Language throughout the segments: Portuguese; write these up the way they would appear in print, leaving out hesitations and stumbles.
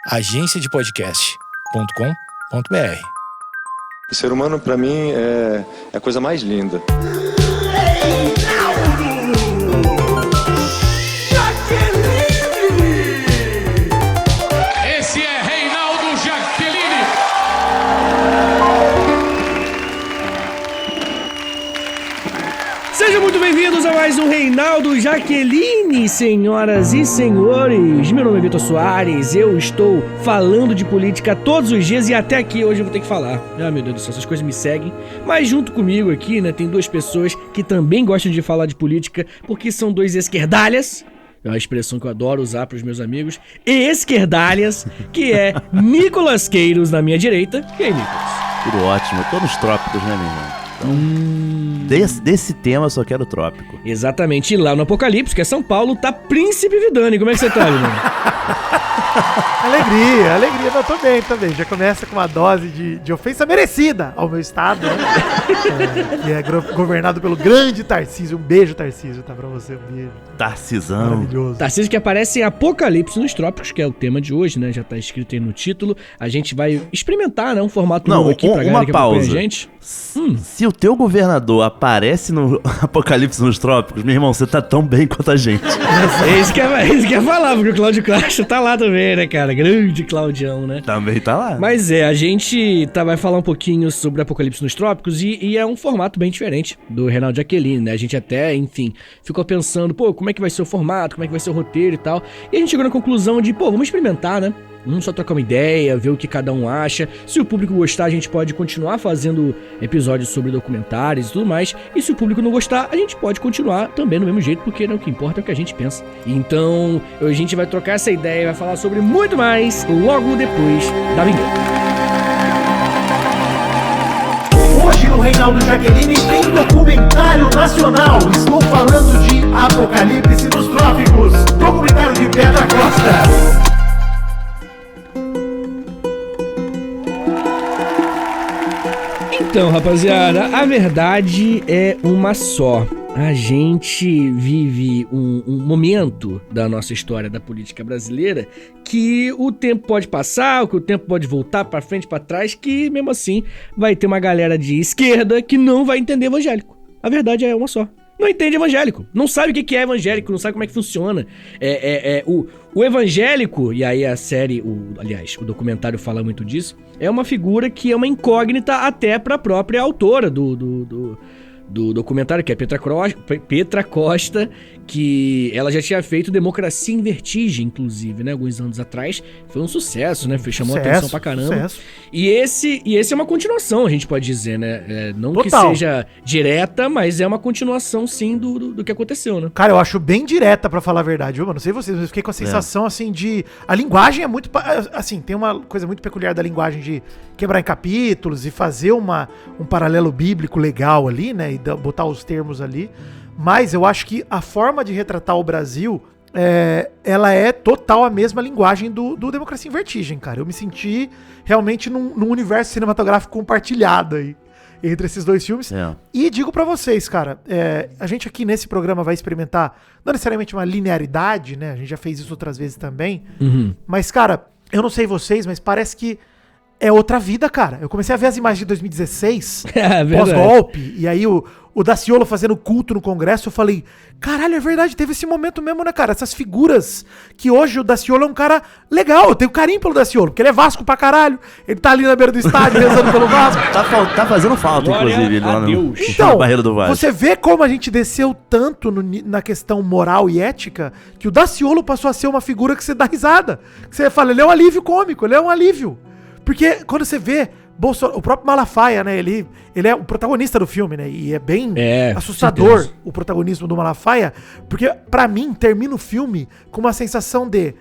agenciadepodcast.com.br. O ser humano, para mim, é a coisa mais linda. Esse é Reinaldo Jaqueline. Sejam muito bem-vindos a mais um Reinaldo Jaqueline, senhoras e senhores. Meu nome é Vitor Soares, eu estou falando de política todos os dias e até aqui hoje eu vou ter que falar. Ah, meu Deus do céu, essas coisas me seguem. Mas junto comigo aqui, né, tem duas pessoas que também gostam de falar de política, porque são dois esquerdalhas. É uma expressão que eu adoro usar para os meus amigos. Esquerdalhas, que é Nicolas Queiros na minha direita. E aí, Nicolas? Tudo ótimo, eu tô nos trópicos, né, meu irmão? Então, desse tema eu só quero trópico. Exatamente, e lá no Apocalipse, que é São Paulo, tá Príncipe Vidani. Como é que você tá, Vidani? Alegria. Não, tô bem. Já começa com uma dose de ofensa merecida ao meu estado, né? Que é governado pelo grande Tarcísio. Um beijo, Tarcísio, tá pra você, um beijo. Tarcisão. Maravilhoso. Tarcísio que aparece em Apocalipse nos Trópicos, que é o tema de hoje, né? Já tá escrito aí no título. A gente vai experimentar, né? Um formato novo aqui pra galera que acompanha a gente. Se o teu governador aparece no Apocalipse nos Trópicos, meu irmão, você tá tão bem quanto a gente. É isso que eu ia falar, porque o Cláudio Castro tá lá também, né, cara? Grande Claudião, né? Também tá lá. Mas a gente vai falar um pouquinho sobre Apocalipse nos Trópicos e é um formato bem diferente do Reinaldo Jaqueline, né? A gente até, enfim, ficou pensando, como é que vai ser o formato, como é que vai ser o roteiro e tal. E a gente chegou na conclusão de, vamos experimentar, né? Vamos só trocar uma ideia, ver o que cada um acha. Se o público gostar, a gente pode continuar fazendo episódios sobre documentários e tudo mais. E se o público não gostar, a gente pode continuar também do mesmo jeito, porque, né, o que importa é o que a gente pensa. Então, a gente vai trocar essa ideia e vai falar sobre muito mais logo depois da vinheta. Hoje no Reinaldo Jaqueline tem documentário nacional. Estou falando de Apocalipse nos Trópicos. Documentário de Petra Costa. Então, rapaziada, a verdade é uma só. A gente vive um momento da nossa história da política brasileira que o tempo pode passar, que o tempo pode voltar pra frente, pra trás, que mesmo assim vai ter uma galera de esquerda que não vai entender evangélico. A verdade é uma só. Não entende evangélico, não sabe o que é evangélico, não sabe como é que funciona. O evangélico, e aí a série, aliás, o documentário fala muito disso, é uma figura que é uma incógnita até pra própria autora do documentário, que é Petra Costa, que ela já tinha feito Democracia em Vertigem, inclusive, né, alguns anos atrás. Foi um sucesso, né, chamou atenção pra caramba. Sucesso. E esse é uma continuação, a gente pode dizer, né, não Total. Que seja direta, mas é uma continuação, sim, do que aconteceu, né. Cara, eu acho bem direta, pra falar a verdade, viu, mano? Não sei vocês, mas eu fiquei com a sensação, assim, de... A linguagem é muito... Assim, tem uma coisa muito peculiar da linguagem de quebrar em capítulos e fazer um paralelo bíblico legal ali, né, e botar os termos ali. Mas eu acho que a forma de retratar o Brasil, ela é total a mesma linguagem do Democracia em Vertigem, cara. Eu me senti realmente num universo cinematográfico compartilhado aí entre esses dois filmes. E digo pra vocês, cara, a gente aqui nesse programa vai experimentar, não necessariamente uma linearidade, né? A gente já fez isso outras vezes também. Mas, cara, eu não sei vocês, mas parece que é outra vida, cara. Eu comecei a ver as imagens de 2016, pós-golpe, e aí o Daciolo fazendo culto no Congresso, eu falei, caralho, é verdade, teve esse momento mesmo, né, cara? Essas figuras, que hoje o Daciolo é um cara legal, eu tenho carinho pelo Daciolo, porque ele é Vasco pra caralho, ele tá ali na beira do estádio rezando pelo Vasco. Tá fazendo falta, inclusive, lá no Barreiro do Vasco. Você vê como a gente desceu tanto na questão moral e ética, que o Daciolo passou a ser uma figura que você dá risada, que você fala, ele é um alívio cômico, ele é um alívio. Porque quando você vê o próprio Malafaia, né, ele é o protagonista do filme, né, e é bem assustador o protagonismo do Malafaia, porque pra mim termina o filme com uma sensação de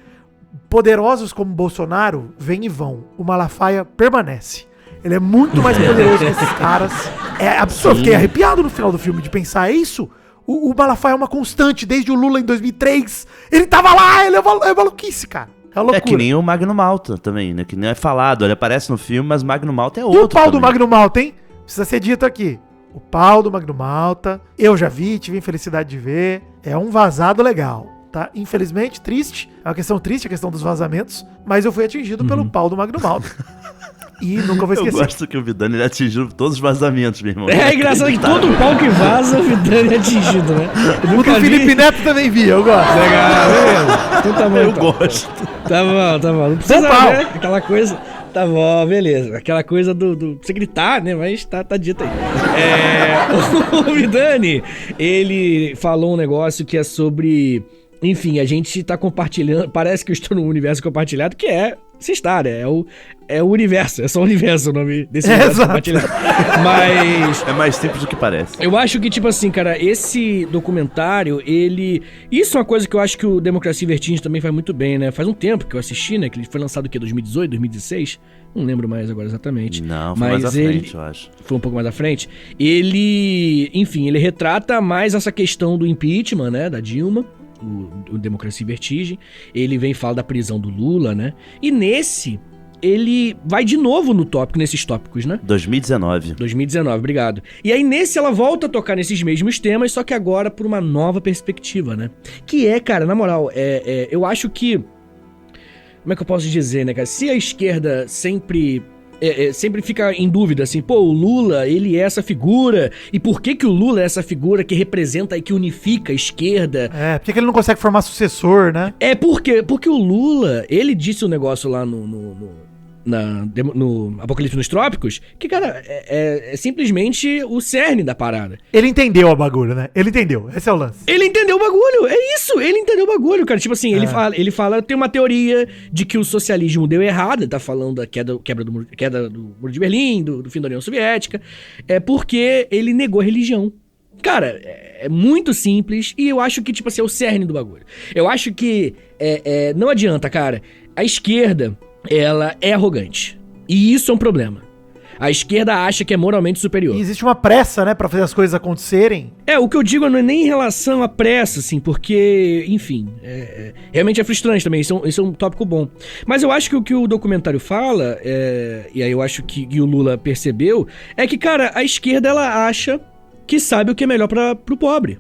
poderosos como Bolsonaro vêm e vão, o Malafaia permanece. Ele é muito mais poderoso que esses caras. É absurdo, fiquei arrepiado no final do filme de pensar, é isso? O Malafaia é uma constante desde o Lula em 2003, ele tava lá, ele é maluquice, cara. É que nem o Magno Malta também, né? Que nem é falado, ele aparece no filme, mas Magno Malta é outro. E o pau também. do Magno Malta, hein? Precisa ser dito aqui. O pau do Magno Malta, eu já vi, tive a infelicidade de ver. É um vazado legal. tá? Infelizmente, triste. É uma questão triste, a questão dos vazamentos. Mas eu fui atingido pelo pau do Magno Malta. E nunca vou Eu esquecer. gosto que o Vidani ele atingiu todos os vazamentos, meu irmão. É engraçado que todo pau que vaza, o Vidani é atingido, né? Eu O nunca do vi. Felipe Neto também vi, eu gosto. Legal, beleza. Então tá bom. Eu então. gosto. Tá bom. Não precisa, Bom pau. né? Aquela coisa. Tá bom, beleza. Aquela coisa do você gritar, né? Mas tá dito aí. O Vidani, ele falou um negócio que é sobre. Enfim, a gente tá compartilhando. Parece que eu estou num universo compartilhado, que é. Você está, né? É o universo. É só o universo o nome desse universo exato. compartilhado. Mas. É mais simples do que parece. Eu acho que, tipo assim, cara, esse documentário, ele... Isso é uma coisa que eu acho que o Democracia em Vertigem também faz muito bem, né? Faz um tempo que eu assisti, né? Que ele foi lançado o quê? 2018, 2016? Não lembro mais agora exatamente. Não, foi mais à frente, eu acho. Foi um pouco mais à frente. Ele, enfim, ele retrata mais essa questão do impeachment, né? Da Dilma. O Democracia em Vertigem. Ele vem e fala da prisão do Lula, né? E nesse... Ele vai de novo no tópico, nesses tópicos, né? 2019. 2019, obrigado. E aí nesse ela volta a tocar nesses mesmos temas, só que agora por uma nova perspectiva, né? Que é, cara, na moral, eu acho que... Como é que eu posso dizer, né, cara? Se a esquerda sempre fica em dúvida, assim, pô, o Lula, ele é essa figura, e por que o Lula é essa figura que representa e que unifica a esquerda? Por que ele não consegue formar sucessor, né? Porque o Lula, ele disse um negócio lá no Apocalipse nos Trópicos, que, cara, é simplesmente o cerne da parada. Ele entendeu o bagulho, né? Ele entendeu. Esse é o lance. Ele entendeu o bagulho, é isso, ele entendeu o bagulho, cara. Tipo assim, ele fala, tem uma teoria de que o socialismo deu errado, ele tá falando da queda do Muro de Berlim, do fim da União Soviética, porque ele negou a religião. Cara, é muito simples e eu acho que, tipo assim, é o cerne do bagulho. Eu acho que não adianta, cara. A esquerda, ela é arrogante. E isso é um problema. A esquerda acha que é moralmente superior. E existe uma pressa, né, pra fazer as coisas acontecerem. O que eu digo não é nem em relação à pressa, assim, porque, enfim, realmente é frustrante também, isso é um tópico bom. Mas eu acho que o que o documentário fala, e aí eu acho que o Lula percebeu, é que, cara, a esquerda, ela acha que sabe o que é melhor pro pobre.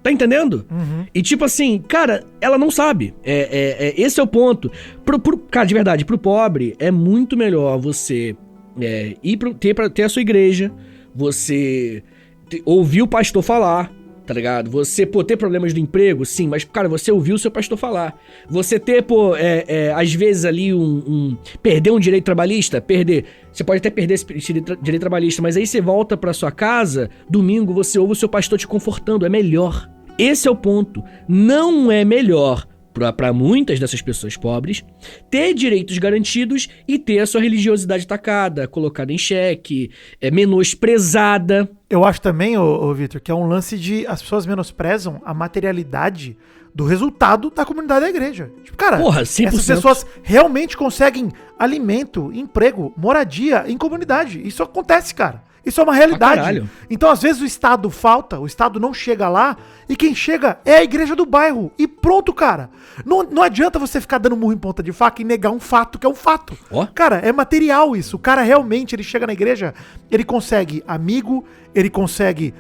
Tá entendendo? Uhum. E tipo assim, cara, ela não sabe. Esse é o ponto. Cara, de verdade, pro pobre é muito melhor você ter a sua igreja, você ouvir o pastor falar, tá ligado? Você, ter problemas do emprego, sim, mas, cara, você ouvir o seu pastor falar. Você ter, às vezes ali perder um direito trabalhista, você pode até perder esse direito trabalhista, mas aí você volta pra sua casa, domingo você ouve o seu pastor te confortando, é melhor. Esse é o ponto. Não é melhor para muitas dessas pessoas pobres ter direitos garantidos e ter a sua religiosidade atacada, colocada em xeque, menosprezada. Eu acho também, Vitor, que é um lance de as pessoas menosprezam a materialidade do resultado da comunidade da igreja. Tipo, cara, porra, 100%. Essas pessoas realmente conseguem alimento, emprego, moradia em comunidade. Isso acontece, cara. Isso é uma realidade. Então, às vezes, o Estado falta, o Estado não chega lá, e quem chega é a igreja do bairro. E pronto, cara. Não adianta você ficar dando murro em ponta de faca e negar um fato que é um fato. Oh. Cara, é material isso. O cara realmente, ele chega na igreja, ele consegue amigo, ele consegue...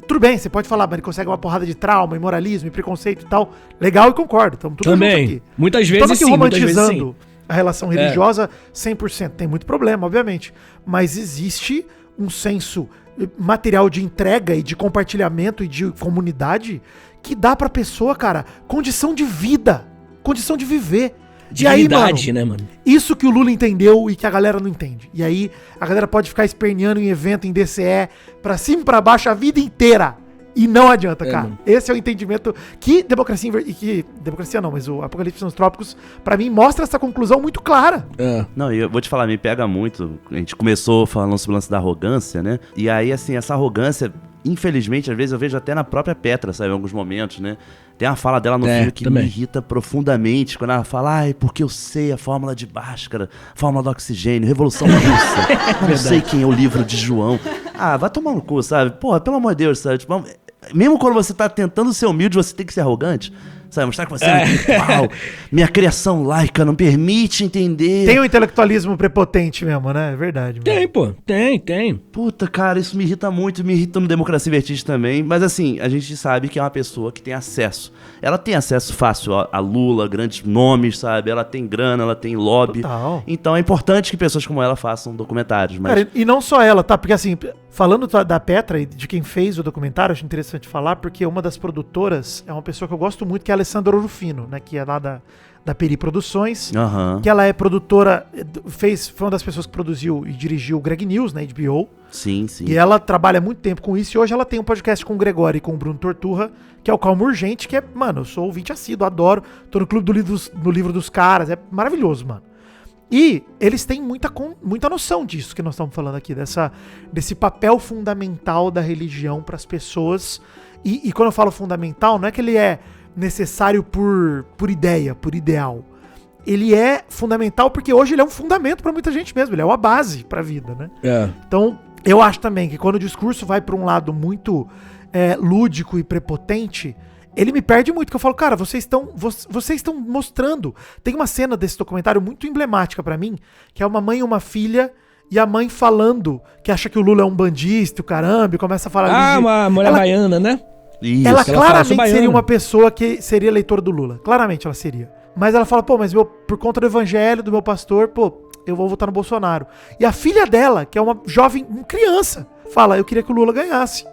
Tudo bem, você pode falar, mas ele consegue uma porrada de trauma, imoralismo, e preconceito e tal. Legal, e concordo. Estamos tudo também. junto aqui. Muitas vezes aqui sim, romantizando a relação religiosa 100%. Tem muito problema, obviamente. Mas existe um senso material de entrega e de compartilhamento e de comunidade que dá pra pessoa, cara, condição de vida, condição de viver. Dignidade, e aí, né, mano? Isso que o Lula entendeu e que a galera não entende. E aí a galera pode ficar esperneando em evento, em DCE, pra cima e pra baixo a vida inteira. E não adianta, cara. Mano. Esse é o entendimento que Democracia não, mas o Apocalipse nos Trópicos, pra mim, mostra essa conclusão muito clara. Não, e eu vou te falar, me pega muito. A gente começou falando sobre o lance da arrogância, né? E aí, assim, essa arrogância, infelizmente, às vezes eu vejo até na própria Petra, sabe? Em alguns momentos, né? Tem uma fala dela no filme que também me irrita profundamente, quando ela fala, porque eu sei a fórmula de Bhaskara, fórmula do oxigênio, Revolução Russa, não sei quem é o livro de João. Vai tomar no cu, sabe? Porra, pelo amor de Deus, sabe? Tipo, mesmo quando você tá tentando ser humilde, você tem que ser arrogante. Sabe, mostrar que você é uau, minha criação laica não permite entender. Tem um intelectualismo prepotente mesmo, né? É verdade. Tem, pô. Tem. Puta, cara, isso me irrita muito, me irrita no Democracia em Vertigem também. Mas assim, a gente sabe que é uma pessoa que tem acesso. Ela tem acesso fácil a Lula, grandes nomes, sabe? Ela tem grana, ela tem lobby. Total. Então é importante que pessoas como ela façam documentários. Mas... Cara, e não só ela, tá? Porque assim, falando da Petra e de quem fez o documentário, acho interessante falar, porque uma das produtoras é uma pessoa que eu gosto muito, que é a Alessandra Orufino, né? Que é lá da Peri Produções, que ela é produtora, foi uma das pessoas que produziu e dirigiu o Greg News na HBO. Sim. E ela trabalha muito tempo com isso, e hoje ela tem um podcast com o Gregório e com o Bruno Torturra, que é o Calma Urgente, que é, mano, eu sou ouvinte assíduo, adoro, tô no clube do livro dos caras, é maravilhoso, mano. E eles têm muita noção disso que nós estamos falando aqui, desse papel fundamental da religião para as pessoas. E quando eu falo fundamental, não é que ele é necessário por ideia, por ideal. Ele é fundamental porque hoje ele é um fundamento para muita gente mesmo, ele é uma base para a vida, né? Então, eu acho também que quando o discurso vai para um lado muito lúdico e prepotente, ele me perde muito, que eu falo, cara, vocês estão mostrando. Tem uma cena desse documentário muito emblemática pra mim, que é uma mãe e uma filha, e a mãe falando que acha que o Lula é um bandista, o caramba, e começa a falar... uma mulher baiana, né? Isso. Ela claramente seria uma pessoa que seria eleitora do Lula. Claramente ela seria. Mas ela fala, mas por conta do evangelho, do meu pastor, eu vou votar no Bolsonaro. E a filha dela, que é uma jovem, uma criança, fala, eu queria que o Lula ganhasse.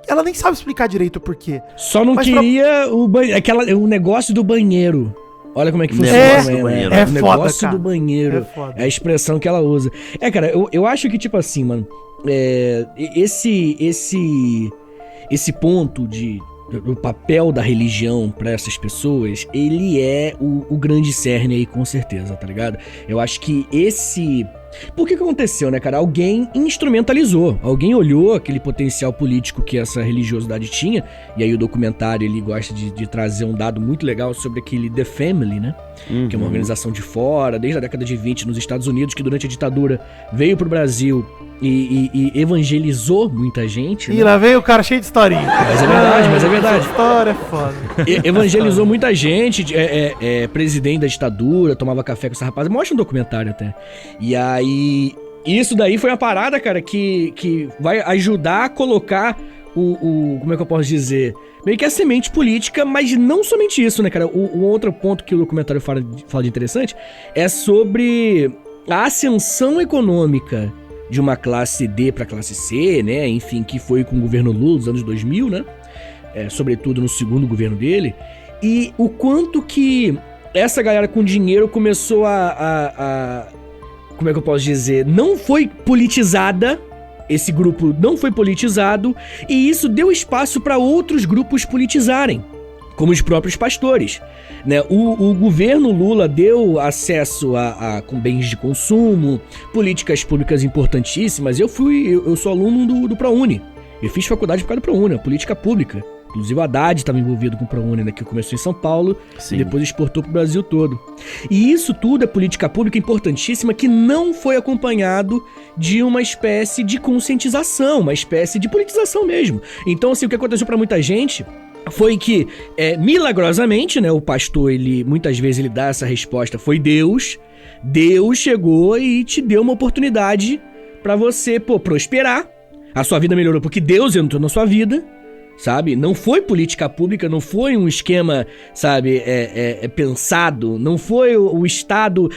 Ela nem sabe explicar direito o porquê. Só não queria o negócio do banheiro. Olha como é que funciona. É foda, negócio cara. do banheiro. É foda. É a expressão que ela usa. Cara, eu acho que, tipo assim, mano, esse ponto do papel da religião pra essas pessoas, ele é o grande cerne aí, com certeza, tá ligado? Eu acho que Por que aconteceu, né, cara? Alguém instrumentalizou, alguém olhou aquele potencial político que essa religiosidade tinha, e aí o documentário, ele gosta de trazer um dado muito legal sobre aquele The Family, né? Que é uma organização de fora, desde a década de 20 nos Estados Unidos, que durante a ditadura veio pro Brasil e evangelizou muita gente. E né? lá veio o cara cheio de historinha. Mas é verdade. Essa história é foda. Evangelizou muita gente, presidente da ditadura, tomava café com essa rapaz. Mostra um documentário até. E aí, isso daí foi uma parada, cara, que vai ajudar a colocar como é que eu posso dizer? Meio que a semente política, mas não somente isso, né, cara? O outro ponto que o documentário fala de interessante é sobre a ascensão econômica de uma classe D para classe C, né? Enfim, que foi com o governo Lula dos anos 2000, né? Sobretudo no segundo governo dele. E o quanto que essa galera com dinheiro começou como é que eu posso dizer? Não foi politizada. Esse grupo não foi politizado. E isso deu espaço para outros grupos politizarem, como os próprios pastores, né? O governo Lula deu acesso com bens de consumo, políticas públicas importantíssimas. Eu sou aluno do ProUni. Eu fiz faculdade por causa do ProUni, política pública. Inclusive o Haddad estava envolvido com o ProUni, né, que começou em São Paulo. Sim. E depois exportou para o Brasil todo. E isso tudo é política pública importantíssima que não foi acompanhado de uma espécie de conscientização, uma espécie de politização mesmo. Então, assim, o que aconteceu para muita gente foi que, milagrosamente, né, o pastor, muitas vezes ele dá essa resposta, foi Deus. Deus chegou e te deu uma oportunidade para você, prosperar. A sua vida melhorou porque Deus entrou na sua vida, sabe? Não foi política pública, não foi um esquema, sabe, pensado, não foi o Estado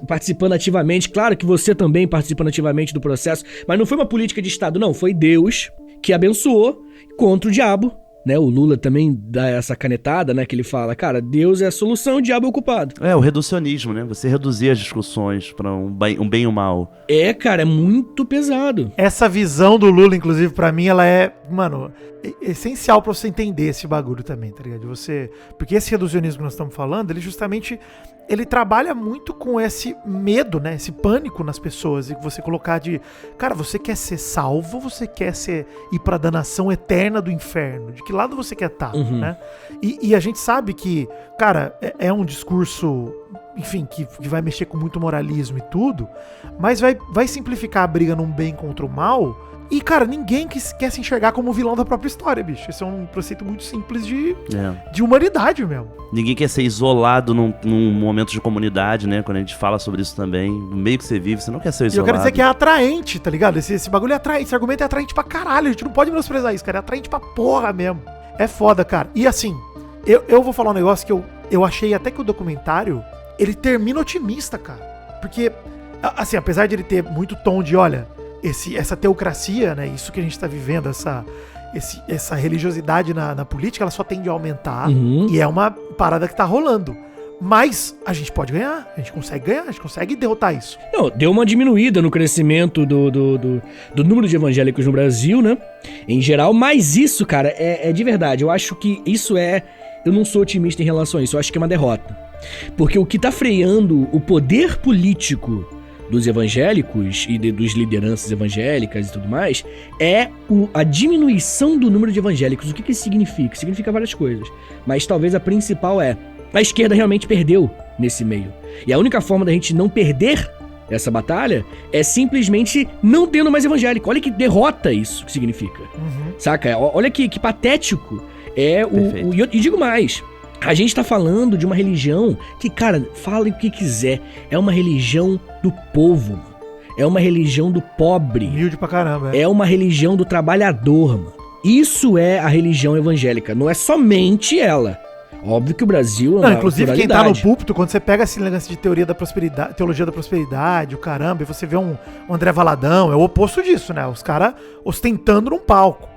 participando ativamente. Claro que você também participando ativamente do processo, mas não foi uma política de Estado, não. Foi Deus que abençoou contra o diabo. Né, o Lula também dá essa canetada, né, que ele fala, cara, Deus é a solução, o diabo é o culpado. O reducionismo, né, você reduzir as discussões pra um bem e um mal. Cara, é muito pesado. Essa visão do Lula, inclusive, pra mim, ela é, mano, essencial pra você entender esse bagulho também, tá ligado? Porque esse reducionismo que nós estamos falando, ele trabalha muito com esse medo, né, esse pânico nas pessoas, e você colocar cara, você quer ser salvo ou você quer ir pra danação eterna do inferno? De que lado você quer estar, né? E a gente sabe que, cara, é um discurso enfim, que vai mexer com muito moralismo e tudo, mas vai simplificar a briga num bem contra o mal. E, cara, ninguém quer se enxergar como vilão da própria história, bicho. Esse é um preceito muito simples de humanidade mesmo. Ninguém quer ser isolado num momento de comunidade, né? Quando a gente fala sobre isso também, no meio que você vive, você não quer ser isolado. E eu quero dizer que é atraente, tá ligado? Esse bagulho é atraente, esse argumento é atraente pra caralho. A gente não pode menosprezar isso, cara. É atraente pra porra mesmo. É foda, cara. E assim, eu vou falar um negócio que eu achei até que o documentário, ele termina otimista, cara. Porque, assim, apesar de ele ter muito tom de, olha, essa teocracia, né? Isso que a gente tá vivendo, essa religiosidade na política, ela só tende a aumentar. E é uma parada que tá rolando. Mas a gente pode ganhar, a gente consegue ganhar, a gente consegue derrotar isso. Não, deu uma diminuída no crescimento do número de evangélicos no Brasil, né? Em geral, mas isso, cara, é de verdade. Eu acho que isso eu não sou otimista em relação a isso, eu acho que é uma derrota. Porque o que tá freando o poder político dos evangélicos e dos lideranças evangélicas e tudo mais, é a diminuição do número de evangélicos. O que isso significa? Significa várias coisas. Mas talvez a principal a esquerda realmente perdeu nesse meio. E a única forma da gente não perder essa batalha é simplesmente não tendo mais evangélico. Olha que derrota isso que significa. Saca? Olha que patético é e digo mais. A gente tá falando de uma religião que, cara, fala o que quiser. É uma religião do povo, mano. É uma religião do pobre. Humilde pra caramba. É uma religião do trabalhador, mano. Isso é a religião evangélica. Não é somente ela. Óbvio que o Brasil... Não, inclusive quem tá no púlpito, quando você pega esse negócio de teoria da prosperidade, teologia da prosperidade, o caramba, e você vê um André Valadão, é o oposto disso, né? Os caras ostentando num palco.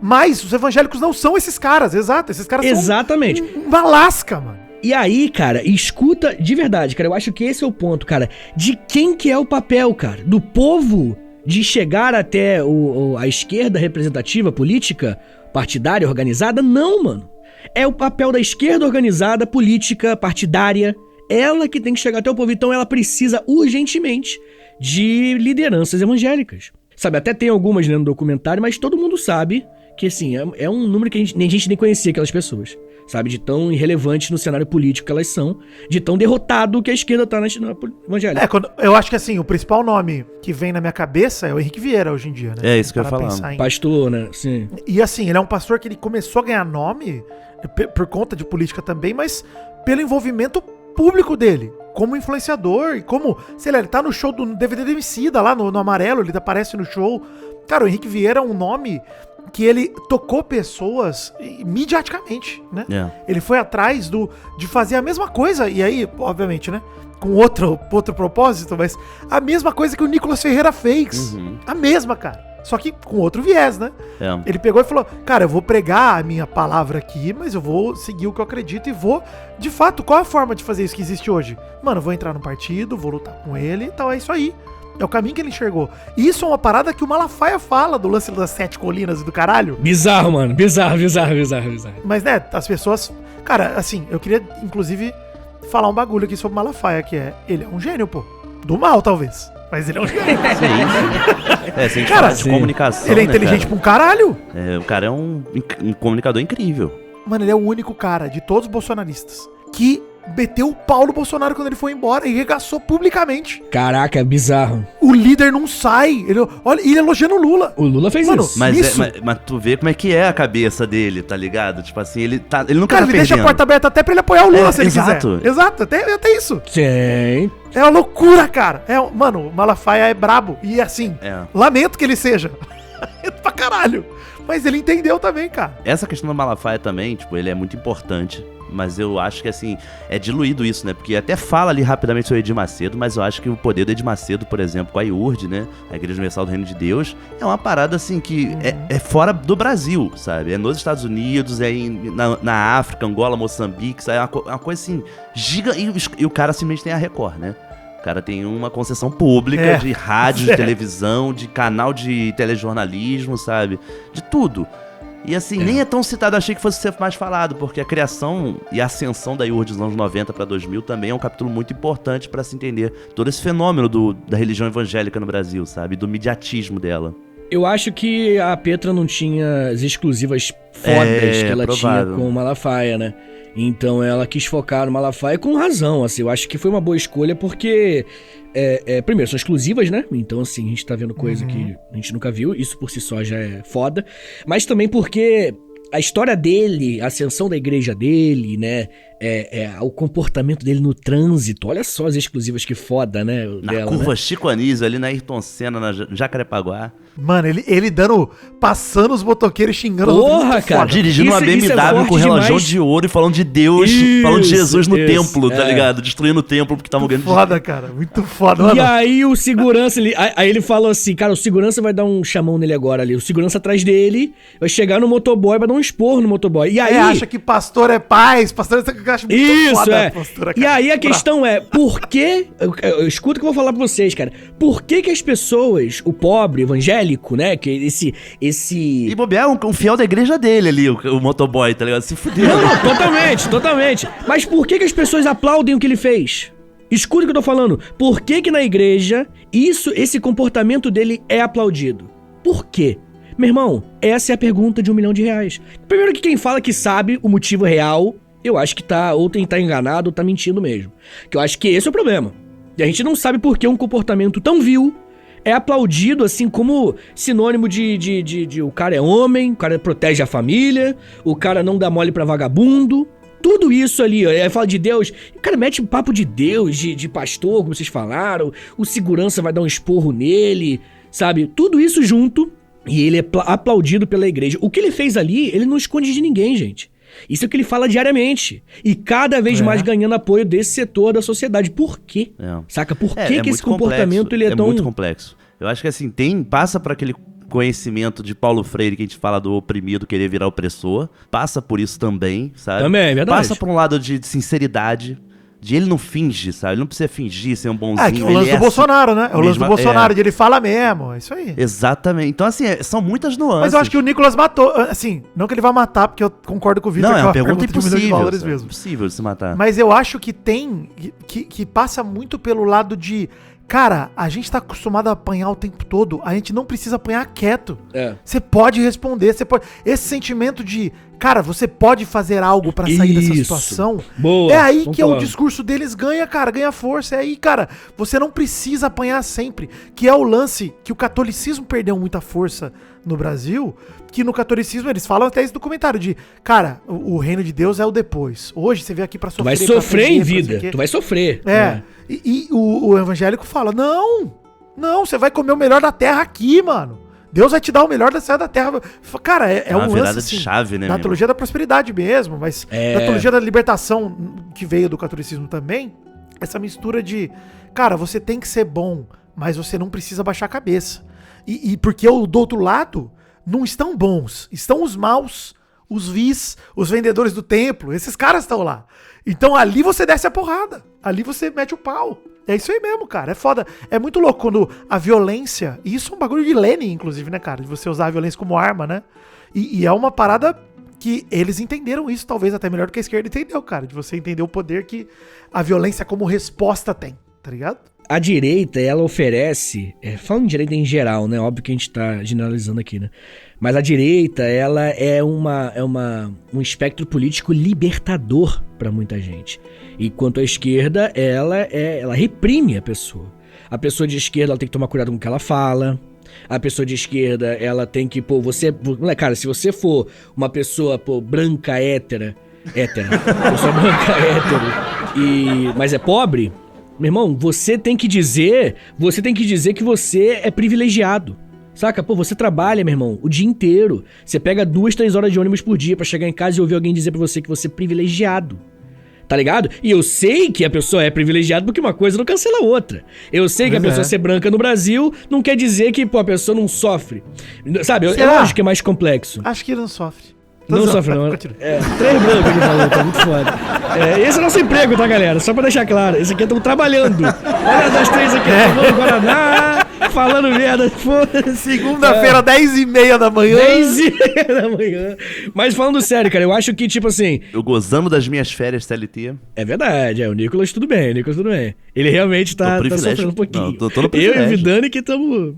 Mas os evangélicos não são esses caras, exato. Esses caras Exatamente. são uma lasca, mano. E aí, cara, escuta de verdade, cara, eu acho que esse é o ponto, cara. De quem que é o papel, cara? Do povo de chegar até a esquerda representativa, política, partidária, organizada? Não, mano. É o papel da esquerda organizada, política, partidária. Ela que tem que chegar até o povo. Então ela precisa urgentemente de lideranças evangélicas. Sabe, até tem algumas, né, no documentário, mas todo mundo sabe que, assim, é um número que a gente nem conhecia aquelas pessoas. Sabe, de tão irrelevante no cenário político que elas são, de tão derrotado que a esquerda tá na evangélica. Eu acho que, assim, o principal nome que vem na minha cabeça é o Henrique Vieira hoje em dia, né? É isso que eu ia falar. Pastor, né? Sim. E, assim, ele é um pastor que ele começou a ganhar nome por conta de política também, mas pelo envolvimento público dele, como influenciador, e como, sei lá, ele tá no show do DVD do Emicida, lá no Amarelo, ele aparece no show. Cara, o Henrique Vieira é um nome que ele tocou pessoas midiaticamente, né? Ele foi atrás de fazer a mesma coisa, e aí, obviamente, né, com outro propósito, mas a mesma coisa que o Nicolas Ferreira fez. A mesma, cara. Só que com outro viés, né? Ele pegou e falou, cara, eu vou pregar a minha palavra aqui, mas eu vou seguir o que eu acredito e vou... De fato, qual é a forma de fazer isso que existe hoje? Mano, eu vou entrar no partido, vou lutar com ele e tal, é isso aí. É o caminho que ele enxergou. E isso é uma parada que o Malafaia fala do lance das 7 colinas e do caralho. Bizarro, mano. Bizarro. Mas, né, as pessoas... Cara, assim, eu queria, inclusive, falar um bagulho aqui sobre o Malafaia, que ele é um gênio, pô. Do mal, talvez. Mas ele é um gênio. Se a gente fala de comunicação, ele é inteligente pra um caralho. O cara é um comunicador incrível. Mano, ele é o único cara de todos os bolsonaristas que meteu o pau no Bolsonaro quando ele foi embora e regaçou publicamente. Caraca, é bizarro. O líder não sai. Ele elogiando o Lula. O Lula fez isso. Mas tu vê como é que é a cabeça dele, tá ligado? Tipo assim, ele nunca tá perdendo. Ele deixa a porta aberta até pra ele apoiar o Lula, se ele quiser. Exato, até isso. Sim. É uma loucura, cara. Mano, o Malafaia é brabo. E assim, lamento que ele seja. Pra caralho. Mas ele entendeu também, cara. Essa questão do Malafaia também, tipo, ele é muito importante. Mas eu acho que, assim, é diluído isso, né? Porque até fala ali rapidamente sobre Edir Macedo, mas eu acho que o poder do Edir Macedo, por exemplo, com a IURD, né? A Igreja Universal do Reino de Deus, é uma parada, assim, que é fora do Brasil, sabe? É nos Estados Unidos, na África, Angola, Moçambique, sabe? É uma coisa, assim, gigante. E o cara simplesmente tem a Record, né? O cara tem uma concessão pública de rádio, de televisão, de canal de telejornalismo, sabe? De tudo. E assim, nem é tão citado, achei que fosse ser mais falado, porque a criação e a ascensão da IURD dos anos 90 para 2000 também é um capítulo muito importante para se entender todo esse fenômeno da religião evangélica no Brasil, sabe? Do mediatismo dela. Eu acho que a Petra não tinha as exclusivas fodas que ela tinha com o Malafaia, né? Então ela quis focar no Malafaia com razão, assim. Eu acho que foi uma boa escolha porque... primeiro, são exclusivas, né? Então, assim, a gente tá vendo coisa que a gente nunca viu. Isso por si só já é foda. Mas também porque a história dele, a ascensão da igreja dele, né? O comportamento dele no trânsito. Olha só as exclusivas que foda, né? Na curva Chico Anísio, ali na Ayrton Senna, na Jacarepaguá. Mano, ele passando os motoqueiros xingando. Porra, cara. Dirigindo uma BMW com relógio de ouro e falando de Deus, falando de Jesus no templo, tá ligado? Destruindo o templo porque estavam ganhando foda, cara. Muito foda, mano. E aí o segurança, aí ele falou assim, cara, o segurança vai dar um chamão nele agora ali. O segurança atrás dele vai chegar no motoboy, vai dar um esporro no motoboy. E aí... acha que pastor é paz, pastor é... Acho muito isso, foda, pastora, e aí a questão é, por que... Escuta o que eu vou falar pra vocês, cara. Por que as pessoas, o pobre, evangélico, né, que esse... E bobear um fiel da igreja dele ali, o motoboy, tá ligado? Se fudeu. Não, totalmente. Mas por que as pessoas aplaudem o que ele fez? Escuta o que eu tô falando. Por que na igreja esse comportamento dele é aplaudido? Por quê? Meu irmão, essa é a pergunta de R$1 milhão. Primeiro que quem fala que sabe o motivo real, eu acho que ou tá enganado ou tá mentindo mesmo. Que eu acho que esse é o problema. E a gente não sabe por que um comportamento tão vil é aplaudido assim como sinônimo de o cara é homem, o cara protege a família, o cara não dá mole pra vagabundo. Tudo isso ali, aí fala de Deus, o cara mete um papo de Deus, de pastor, como vocês falaram, o segurança vai dar um esporro nele, sabe? Tudo isso junto e ele é aplaudido pela igreja. O que ele fez ali, ele não esconde de ninguém, gente. Isso é o que ele fala diariamente. E cada vez mais ganhando apoio desse setor da sociedade. Por quê? Saca? Por que esse comportamento ele é tão... É muito complexo. Eu acho que assim, passa por aquele conhecimento de Paulo Freire que a gente fala do oprimido querer virar opressor. Passa por isso também, sabe? Também, é verdade. Passa por um lado de sinceridade. De ele não finge, sabe? Ele não precisa fingir ser um bonzinho. Que é o lance do Bolsonaro, né? É o lance do Bolsonaro, de ele fala mesmo, é isso aí. Exatamente. Então, assim, são muitas nuances. Mas eu acho que o Nicolas matou, assim, não que ele vai matar, porque eu concordo com o Vitor. Não, é uma pergunta impossível. É impossível de se matar. Mas eu acho que que passa muito pelo lado de... Cara, a gente tá acostumado a apanhar o tempo todo, a gente não precisa apanhar quieto. Você pode responder, você pode... Esse sentimento de, cara, você pode fazer algo pra sair dessa situação. Boa, é aí que o discurso deles ganha, cara, ganha força. É aí, cara, você não precisa apanhar sempre. Que é o lance que o catolicismo perdeu muita força no Brasil, que no catolicismo eles falam até isso no comentário de, cara, o reino de Deus é o depois. Hoje você veio aqui pra sofrer. Tu vai sofrer em vida, tu vai sofrer. E o evangélico fala, não, você vai comer o melhor da terra aqui, mano. Deus vai te dar o melhor da terra. Cara, é um lance, assim, de chave, né, da teologia da prosperidade mesmo, mas da teologia da libertação, que veio do catolicismo também, essa mistura de, cara, você tem que ser bom, mas você não precisa baixar a cabeça. E porque do outro lado, não estão bons, estão os maus, os vis, os vendedores do templo, esses caras estão lá. Então ali você desce a porrada, ali você mete o pau. É isso aí mesmo, cara, é foda. É muito louco quando a violência, e isso é um bagulho de Lenin, inclusive, né, cara, de você usar a violência como arma, né? E é uma parada que eles entenderam isso, talvez até melhor do que a esquerda entendeu, cara, de você entender o poder que a violência como resposta tem, tá ligado? A direita, ela oferece, falando de direita em geral, né, óbvio que a gente tá generalizando aqui, né, mas a direita, ela é um espectro político libertador pra muita gente, enquanto a esquerda, ela reprime a pessoa de esquerda, ela tem que tomar cuidado com o que ela fala, a pessoa de esquerda, ela tem que, cara, se você for uma pessoa, branca, hétera, pessoa branca, hétero, mas é pobre, meu irmão, você tem que dizer que você é privilegiado. Saca? Você trabalha, meu irmão, o dia inteiro. Você pega 2-3 horas de ônibus por dia pra chegar em casa e ouvir alguém dizer pra você que você é privilegiado. Tá ligado? E eu sei que a pessoa é privilegiada porque uma coisa não cancela a outra. Eu sei que a pessoa ser branca no Brasil não quer dizer que, a pessoa não sofre. Sabe? É lógico que é mais complexo. Acho que ele não sofre. Não sofre, não. 3 brancos ele falou, tá muito foda. Esse é o nosso emprego, tá, galera? Só pra deixar claro. Esse aqui estamos trabalhando. Olha das 3 aqui, tomando Guaraná, falando merda, foda-se. Segunda-feira, 10h30 da manhã. 10h30 da manhã. Mas falando sério, cara, eu acho que, tipo assim... Eu gozando das minhas férias CLT. É verdade, o Nicolas tudo bem, Ele realmente tá sofrendo um pouquinho. Não, tô no privilégio. Eu e o Vidani que estamos...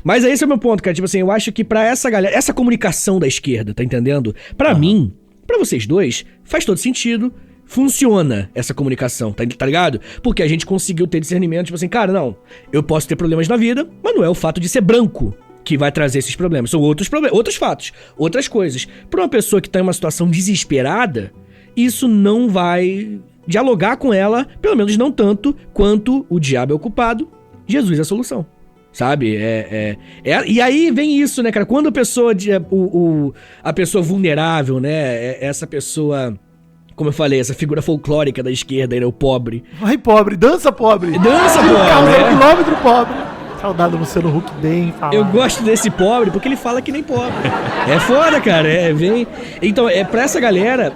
Mas esse é o meu ponto, cara. Tipo assim, eu acho que pra essa galera, essa comunicação da esquerda, tá entendendo? Pra mim, pra vocês dois, faz todo sentido. Funciona essa comunicação, tá ligado? Porque a gente conseguiu ter discernimento, tipo assim, cara, não, eu posso ter problemas na vida, mas não é o fato de ser branco que vai trazer esses problemas. São outros problemas, outros fatos, outras coisas. Pra uma pessoa que tá em uma situação desesperada, isso não vai dialogar com ela, pelo menos não tanto quanto o diabo é o culpado, Jesus é a solução. Sabe? E aí vem isso, né, cara? Quando a pessoa, a pessoa vulnerável, né, essa pessoa... Como eu falei, essa figura folclórica da esquerda, o pobre. Vai, pobre, dança, pobre. Dança, pobre. Causa quilômetro, pobre. Saudade do Luciano Huck bem falado. Eu gosto desse pobre porque ele fala que nem pobre. É foda, cara. Vem. Então, pra essa galera,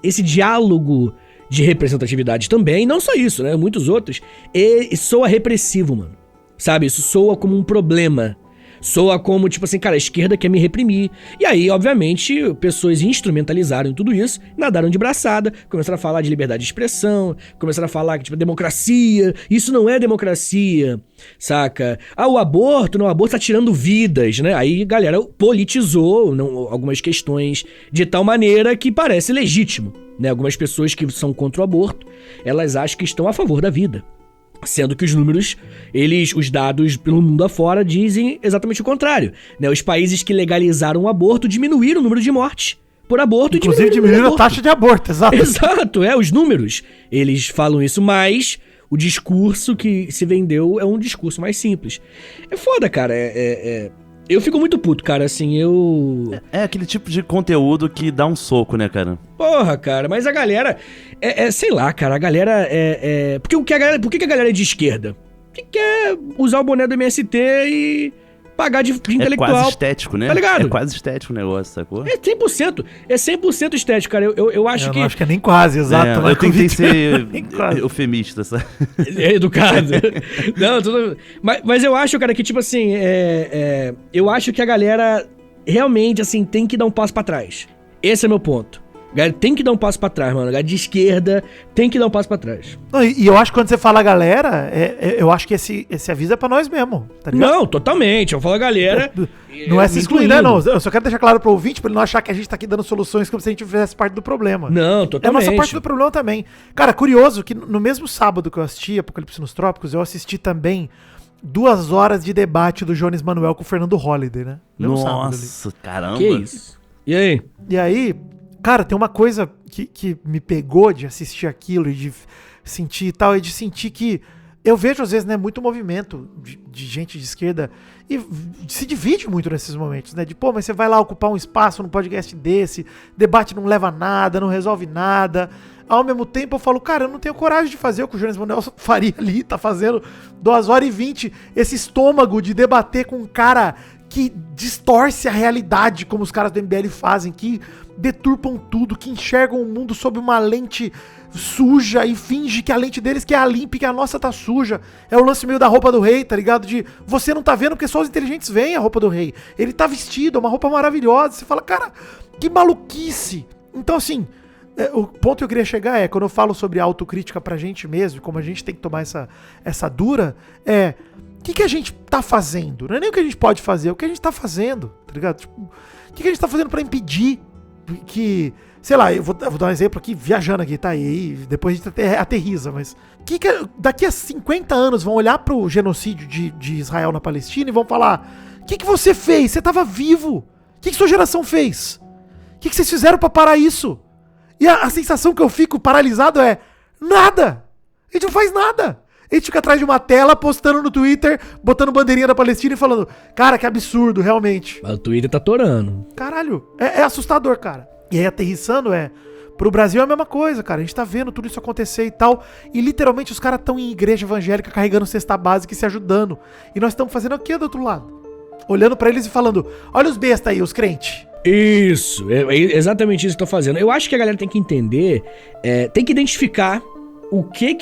esse diálogo de representatividade também, não só isso, né? Muitos outros, soa repressivo, mano. Sabe? Isso soa como um problema. Soa como, tipo assim, cara, a esquerda quer me reprimir. E aí, obviamente, pessoas instrumentalizaram tudo isso, nadaram de braçada, começaram a falar de liberdade de expressão, começaram a falar que, tipo, democracia, isso não é democracia, saca? O aborto tá tirando vidas, né? Aí a galera politizou algumas questões de tal maneira que parece legítimo, né? Algumas pessoas que são contra o aborto, elas acham que estão a favor da vida. Sendo que os números, os dados pelo mundo afora dizem exatamente o contrário, né? Os países que legalizaram o aborto diminuíram o número de mortes por aborto. Inclusive diminuíram a taxa de aborto, exato. Exato, os números, eles falam isso, mas o discurso que se vendeu é um discurso mais simples. É foda, cara, Eu fico muito puto, cara, assim, É aquele tipo de conteúdo que dá um soco, né, cara? Porra, cara, mas a galera... sei lá, cara, a galera Por que a galera é de esquerda? Porque quer usar o boné do MST e pagar de intelectual. É quase estético, né? Tá ligado? É quase estético o negócio, sacou? É 100% estético, cara. Eu acho que... Eu não acho que é nem quase, exato. Eu tentei ser eufemista, sabe? É educado. Não, tudo... Mas eu acho, cara, que tipo assim... Eu acho que a galera realmente, assim, tem que dar um passo pra trás. Esse é meu ponto. Galera, tem que dar um passo pra trás, mano. Galera de esquerda tem que dar um passo pra trás. Não, e eu acho que quando você fala galera, eu acho que esse aviso é pra nós mesmo, tá ligado? Não, totalmente. Eu falo galera... Não é se excluir, né? Não. Eu só quero deixar claro pro ouvinte, pra ele não achar que a gente tá aqui dando soluções como se a gente fizesse parte do problema. Não, totalmente. É a nossa parte do problema também. Cara, curioso que no mesmo sábado que eu assisti Apocalipse nos Trópicos, eu assisti também 2 horas de debate do Jones Manuel com o Fernando Holliday, né? Nossa, caramba. Que isso? E aí? E aí... Cara, tem uma coisa que me pegou de assistir aquilo e de sentir e tal, é de sentir que eu vejo às vezes, né, muito movimento de gente de esquerda e se divide muito nesses momentos, né, de pô, mas você vai lá ocupar um espaço num podcast desse, debate não leva a nada, não resolve nada. Ao mesmo tempo eu falo, cara, eu não tenho coragem de fazer o que o Jones Manuel faria ali, tá fazendo 2h20, esse estômago de debater com um cara que distorce a realidade como os caras do MBL fazem, que deturpam tudo, que enxergam o mundo sob uma lente suja e finge que a lente deles que é a limpa e que a nossa tá suja. É o lance meio da roupa do rei, tá ligado? De você não tá vendo porque só os inteligentes veem a roupa do rei. Ele tá vestido, é uma roupa maravilhosa. Você fala, cara, que maluquice. Então assim, o ponto que eu queria chegar é, quando eu falo sobre autocrítica pra gente mesmo, como a gente tem que tomar essa dura, o que a gente tá fazendo? Não é nem o que a gente pode fazer, é o que a gente tá fazendo, tá ligado? Tipo, o que a gente tá fazendo pra impedir que, sei lá, eu vou dar um exemplo aqui, viajando aqui, tá? E depois a gente aterriza, mas daqui a 50 anos vão olhar pro genocídio de Israel na Palestina e vão falar, o que você fez? Você tava vivo? O que sua geração fez? O que vocês fizeram pra parar isso? E a sensação que eu fico paralisado é, nada! A gente não faz nada! A gente fica atrás de uma tela, postando no Twitter, botando bandeirinha da Palestina e falando, cara, que absurdo, realmente. Mas o Twitter tá torando. Caralho, é assustador, cara. E aí, aterrissando, pro Brasil é a mesma coisa, cara. A gente tá vendo tudo isso acontecer e tal. E literalmente os caras estão em igreja evangélica carregando cesta básica e se ajudando. E nós estamos fazendo o quê do outro lado? Olhando pra eles e falando, olha os bestas aí, os crentes. Isso, é exatamente isso que eu tô fazendo. Eu acho que a galera tem que entender, tem que identificar onde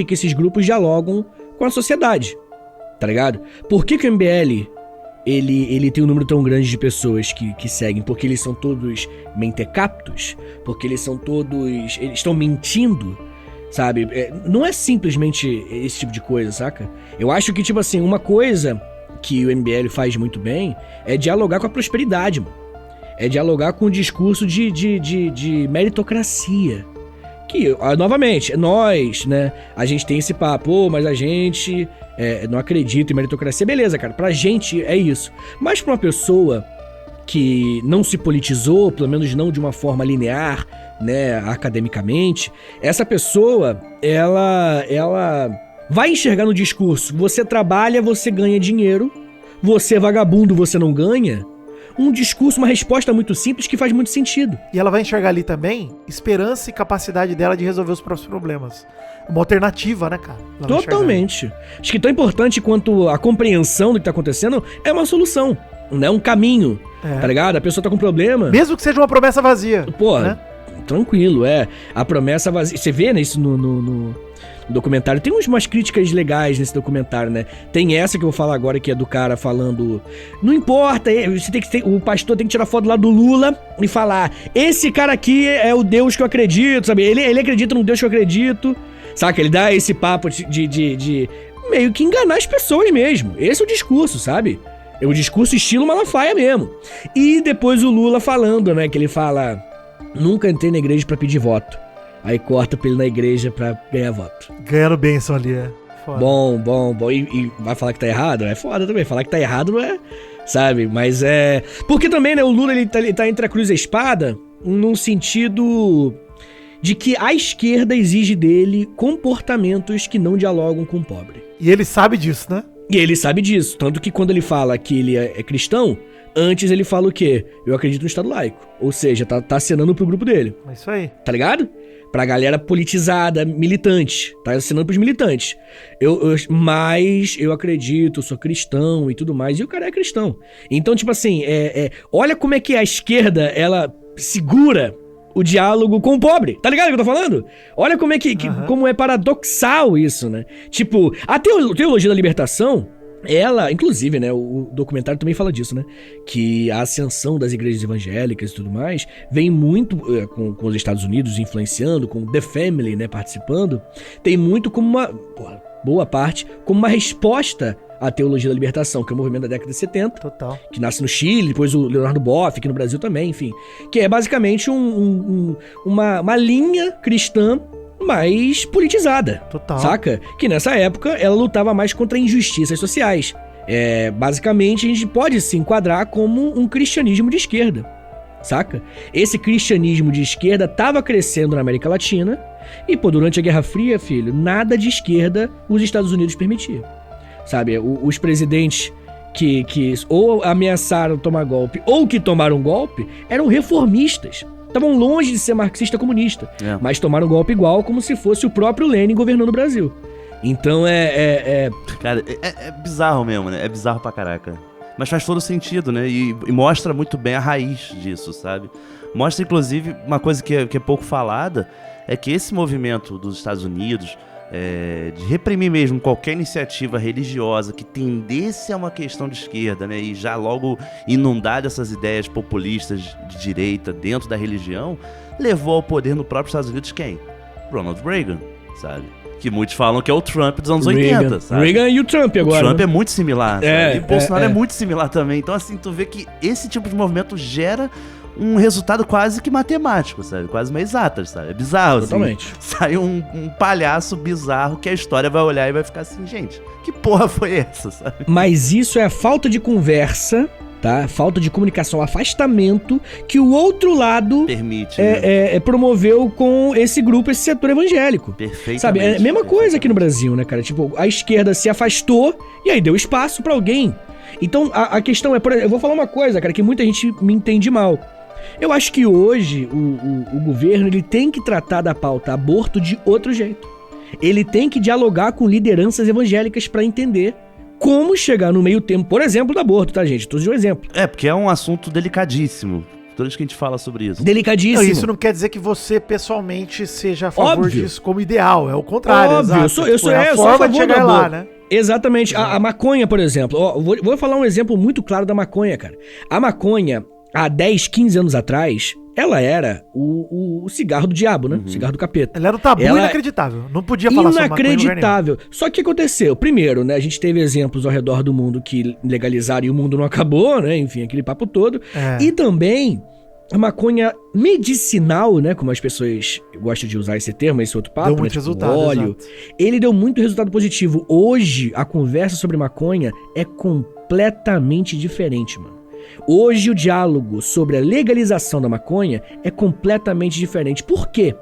que esses grupos dialogam com a sociedade, tá ligado? Por que o MBL, ele tem um número tão grande de pessoas que seguem? Porque eles são todos mentecaptos? Porque eles estão mentindo, sabe? Não é simplesmente esse tipo de coisa, saca? Eu acho que, tipo assim, uma coisa que o MBL faz muito bem é dialogar com a prosperidade, mano. É dialogar com o discurso de meritocracia. Que, novamente, nós, né, a gente tem esse papo, mas a gente não acredita em meritocracia. Beleza, cara, pra gente é isso. Mas pra uma pessoa que não se politizou, pelo menos não de uma forma linear, né, academicamente, essa pessoa, ela vai enxergar no discurso: você trabalha, você ganha dinheiro, você é vagabundo, você não ganha. Um discurso, uma resposta muito simples que faz muito sentido. E ela vai enxergar ali também esperança e capacidade dela de resolver os próprios problemas. Uma alternativa, né, cara? Totalmente. Acho que tão importante quanto a compreensão do que tá acontecendo é uma solução, né? Um caminho, tá ligado? A pessoa tá com problema. Mesmo que seja uma promessa vazia. Pô, né? Tranquilo, a promessa vazia. Você vê, né, isso no documentário. Tem umas críticas legais nesse documentário, né? Tem essa que eu vou falar agora, que é do cara falando: não importa, o pastor tem que tirar foto lá do Lula e falar: esse cara aqui é o Deus que eu acredito, sabe? Ele acredita no Deus que eu acredito, saca? Ele dá esse papo de meio que enganar as pessoas mesmo. Esse é o discurso, sabe? É o discurso estilo Malafaia mesmo. E depois o Lula falando, né? Que ele fala: nunca entrei na igreja pra pedir voto. Aí corta pra ele na igreja pra ganhar voto. Ganhando bênção ali, foda. Bom. E vai falar que tá errado? É foda também. Falar que tá errado não é, sabe? Mas é... Porque também, né, o Lula, ele tá entre a cruz e a espada, num sentido de que a esquerda exige dele comportamentos que não dialogam com o pobre. E ele sabe disso, né? E ele sabe disso. Tanto que quando ele fala que ele é cristão, antes ele fala o quê? Eu acredito no Estado laico. Ou seja, tá acenando pro grupo dele. É isso aí. Tá ligado? Pra galera politizada, militante. Tá assinando pros militantes. Mas eu acredito, eu sou cristão e tudo mais. E o cara é cristão. Então, tipo assim, olha como é que a esquerda, ela segura o diálogo com o pobre. Tá ligado o que eu tô falando? Olha como é como é paradoxal isso, né? Tipo, a teologia da libertação, ela, inclusive, né, o documentário também fala disso, né, que a ascensão das igrejas evangélicas e tudo mais vem muito com os Estados Unidos influenciando, com The Family, né, participando, tem muito como uma, boa parte, como uma resposta à teologia da libertação, que é o movimento da década de 70, total, que nasce no Chile, depois o Leonardo Boff, aqui no Brasil também, enfim, que é basicamente uma linha cristã mais politizada, total, saca? Que nessa época ela lutava mais contra injustiças sociais. Basicamente a gente pode se enquadrar como um cristianismo de esquerda, saca? Esse cristianismo de esquerda tava crescendo na América Latina e, durante a Guerra Fria, filho, nada de esquerda os Estados Unidos permitia, sabe? Os presidentes que ou ameaçaram tomar golpe ou que tomaram golpe eram reformistas. Estavam longe de ser marxista-comunista, mas tomaram golpe igual como se fosse o próprio Lenin governando o Brasil. Então Cara, é bizarro mesmo, né? É bizarro pra caraca. Mas faz todo sentido, né? E mostra muito bem a raiz disso, sabe? Mostra, inclusive, uma coisa que é pouco falada, é que esse movimento dos Estados Unidos, de reprimir mesmo qualquer iniciativa religiosa que tendesse a uma questão de esquerda, né, e já logo inundar dessas ideias populistas de direita dentro da religião, levou ao poder no próprio Estados Unidos quem? Ronald Reagan, sabe? Que muitos falam que é o Trump dos anos 80, sabe? Reagan e o Trump agora. O Trump é muito similar, sabe? E Bolsonaro é muito similar também. Então, assim, tu vê que esse tipo de movimento gera um resultado quase que matemático, sabe? Quase meio exatas, sabe? É bizarro, totalmente. Assim. Sai um palhaço bizarro que a história vai olhar e vai ficar assim, gente, que porra foi essa, sabe? Mas isso é a falta de conversa, tá? Falta de comunicação, afastamento que o outro lado permite, promoveu com esse grupo, esse setor evangélico. Perfeitamente. Sabe? É a mesma coisa aqui no Brasil, né, cara? Tipo, a esquerda se afastou e aí deu espaço pra alguém. Então, a questão é, por exemplo, eu vou falar uma coisa, cara, que muita gente me entende mal. Eu acho que hoje o governo, ele tem que tratar da pauta aborto de outro jeito. Ele tem que dialogar com lideranças evangélicas pra entender como chegar no meio termo, por exemplo, do aborto, tá, gente? Tô dando um exemplo. Porque é um assunto delicadíssimo. toda vez que a gente fala sobre isso. Delicadíssimo. Não, isso não quer dizer que você, pessoalmente, seja a favor Óbvio. disso como ideal. É o contrário, Óbvio, exato. eu sou é a a forma favor de chegar do lá, aborto. né? Exatamente. A maconha, por exemplo. Ó, vou falar um exemplo muito claro da maconha, cara. A maconha, há 10, 15 anos atrás, ela era o cigarro do diabo, né? O cigarro do capeta. Ela era um tabu inacreditável. Não podia falar sobre maconha em lugar nenhum. Inacreditável. Só que o que aconteceu? Primeiro, né? A gente teve exemplos ao redor do mundo que legalizaram e o mundo não acabou, né? Enfim, aquele papo todo. É. E também a maconha medicinal, né? Como as pessoas gostam de usar esse termo, esse outro papo, Deu né? muito resultado, óleo. exato. Ele deu muito resultado positivo. Hoje, a conversa sobre maconha é completamente diferente, mano. Hoje o diálogo sobre a legalização da maconha é completamente diferente. Por quê?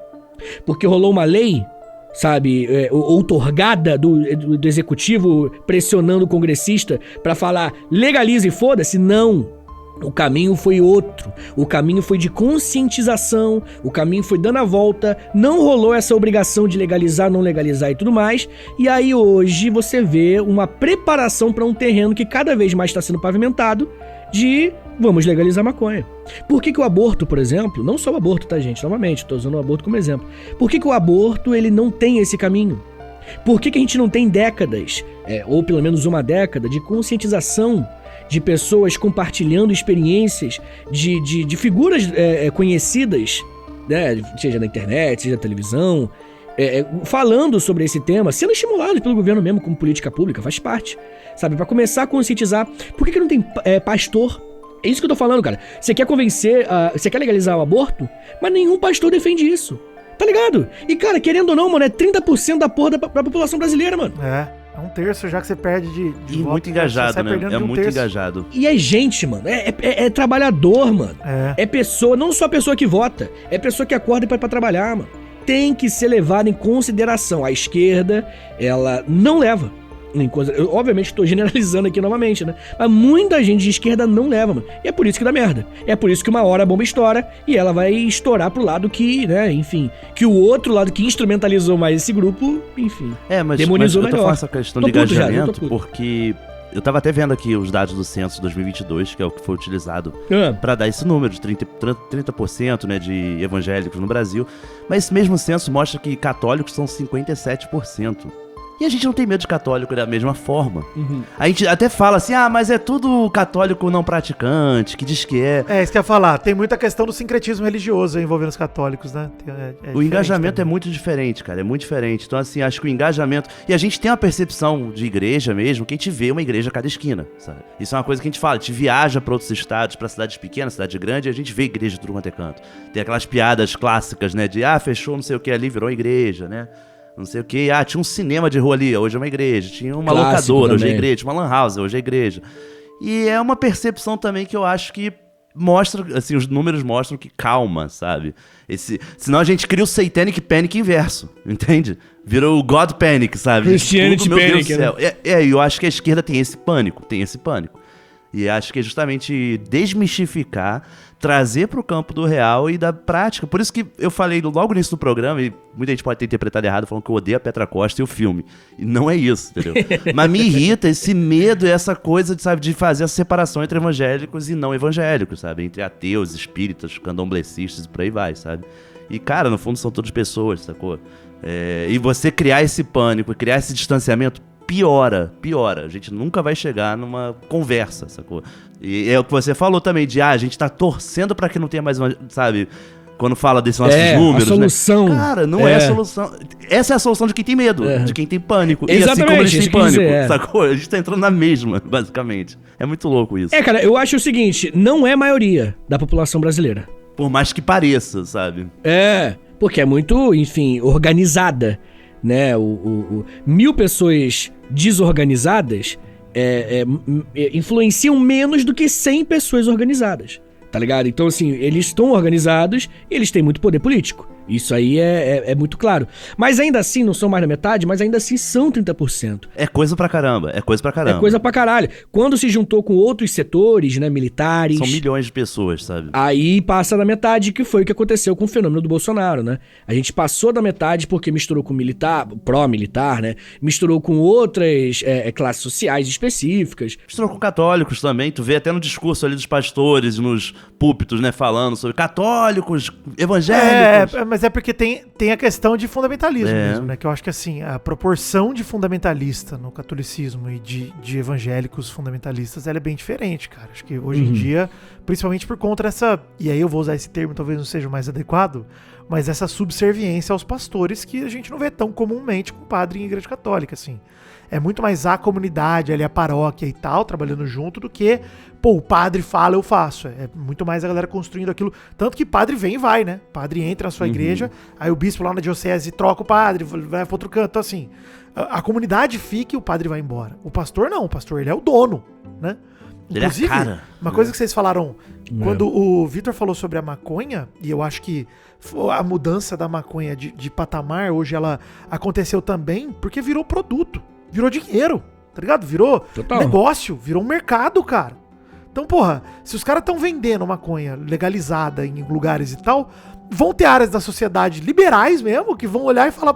Porque rolou uma lei, sabe, outorgada do executivo pressionando o congressista pra falar legalize e foda-se? Não. O caminho foi outro. O caminho foi de conscientização, o caminho foi dando a volta, não rolou essa obrigação de legalizar, não legalizar e tudo mais. E aí hoje você vê uma preparação pra um terreno que cada vez mais está sendo pavimentado de vamos legalizar a maconha. Por que o aborto, por exemplo, não só o aborto, tá, gente? Novamente, tô usando o aborto como exemplo. Por que o aborto, ele não tem esse caminho? Por que a gente não tem décadas, ou pelo menos uma década, de conscientização de pessoas compartilhando experiências de figuras conhecidas, né? Seja na internet, seja na televisão, falando sobre esse tema, sendo estimulados pelo governo mesmo como política pública, faz parte, sabe? Pra começar a conscientizar. Por que não tem pastor? É isso que eu tô falando, cara. Você quer convencer, você quer legalizar o aborto, mas nenhum pastor defende isso, tá ligado? E, cara, querendo ou não, mano, é 30% da porra da população brasileira, mano. É um terço já que você perde de e voto, muito engajado, né? É muito engajado. E é gente, mano. É trabalhador, mano. É pessoa, não só pessoa que vota, é pessoa que acorda pra trabalhar, mano. Tem que ser levado em consideração. A esquerda, ela não leva. Eu, obviamente, estou generalizando aqui novamente, né? Mas muita gente de esquerda não leva, mano. E é por isso que dá merda. É por isso que uma hora a bomba estoura e ela vai estourar pro lado que, né, enfim, que o outro lado que instrumentalizou mais esse grupo, enfim, demonizou mas eu tô melhor. falando essa questão de engajamento porque eu tava até vendo aqui os dados do censo 2022, que é o que foi utilizado pra dar esse número de 30%, né, de evangélicos no Brasil. Mas esse mesmo censo mostra que católicos são 57%. E a gente não tem medo de católico da mesma forma. Uhum. A gente até fala assim, mas é tudo católico não praticante, que diz que é... É, isso que eu ia falar. Tem muita questão do sincretismo religioso envolvendo os católicos, né? O engajamento é muito diferente, cara. É muito diferente. Então, assim, acho que o engajamento... E a gente tem uma percepção de igreja mesmo, que a gente vê uma igreja a cada esquina, sabe? Isso é uma coisa que a gente fala. A gente viaja pra outros estados, pra cidades pequenas, cidade grande, e a gente vê igreja de tudo quanto é canto. Tem aquelas piadas clássicas, né? De, fechou não sei o que ali, virou igreja, né? Não sei o que, tinha um cinema de rua ali, hoje é uma igreja. Tinha uma locadora, hoje é igreja. Tinha uma lan house, hoje é igreja. E é uma percepção também que eu acho que mostra, assim, os números mostram que calma, sabe? Senão a gente cria o Satanic Panic inverso, entende? Virou o God Panic, sabe? Christianity Panic, né? Eu acho que a esquerda tem esse pânico. E acho que é justamente desmistificar, trazer para o campo do real e da prática. Por isso que eu falei logo no início do programa, e muita gente pode ter interpretado errado, falando que eu odeio a Petra Costa e o filme. E não é isso, entendeu? Mas me irrita esse medo e essa coisa, sabe, de fazer a separação entre evangélicos e não evangélicos, sabe? Entre ateus, espíritas, candomblecistas e por aí vai, sabe? E, cara, no fundo são todas pessoas, sacou? E você criar esse pânico, criar esse distanciamento, piora. A gente nunca vai chegar numa conversa, sacou? E é o que você falou também, de a gente tá torcendo pra que não tenha mais uma, sabe? Quando fala desses nossos números, a solução, né? Cara, não é a solução. Essa é a solução de quem tem medo, de quem tem pânico. Exatamente, e assim como eles têm pânico, dizer, sacou? A gente tá entrando na mesma, basicamente. É muito louco isso. Cara, eu acho o seguinte, não é a maioria da população brasileira. Por mais que pareça, sabe? Porque é muito, enfim, organizada, né? 1000 pessoas desorganizadas influenciam menos do que 100 pessoas organizadas, tá ligado? Então, assim, eles estão organizados e eles têm muito poder político. Isso aí é muito claro. Mas ainda assim, não são mais da metade, mas ainda assim são 30%. É coisa pra caramba, É coisa pra caralho. Quando se juntou com outros setores, né, militares... São milhões de pessoas, sabe? Aí passa da metade, que foi o que aconteceu com o fenômeno do Bolsonaro, né? A gente passou da metade porque misturou com militar, pró-militar, né? Misturou com outras classes sociais específicas. Misturou com católicos também, tu vê até no discurso ali dos pastores, nos púlpitos, né, falando sobre católicos, evangélicos. Mas é porque tem a questão de fundamentalismo mesmo, né? Que eu acho que, assim, a proporção de fundamentalista no catolicismo e de evangélicos fundamentalistas, ela é bem diferente, cara. Acho que hoje em dia, principalmente por conta dessa... E aí eu vou usar esse termo, talvez não seja o mais adequado, mas essa subserviência aos pastores que a gente não vê tão comumente com padre em igreja católica, assim. É muito mais a comunidade, ali a paróquia e tal, trabalhando junto, do que, o padre fala, eu faço. É muito mais a galera construindo aquilo. Tanto que padre vem e vai, né? Padre entra na sua igreja, aí o bispo lá na diocese troca o padre, vai pra outro canto. Então, assim, a comunidade fica e o padre vai embora. O pastor não, o pastor, ele é o dono, né? Inclusive, ele é a cara. Uma coisa que vocês falaram, quando o Vitor falou sobre a maconha, e eu acho que a mudança da maconha de patamar, hoje ela aconteceu também porque virou produto. Virou dinheiro, tá ligado? Virou negócio, virou um mercado, cara. Então, se os caras estão vendendo maconha legalizada em lugares e tal, vão ter áreas da sociedade liberais mesmo que vão olhar e falar,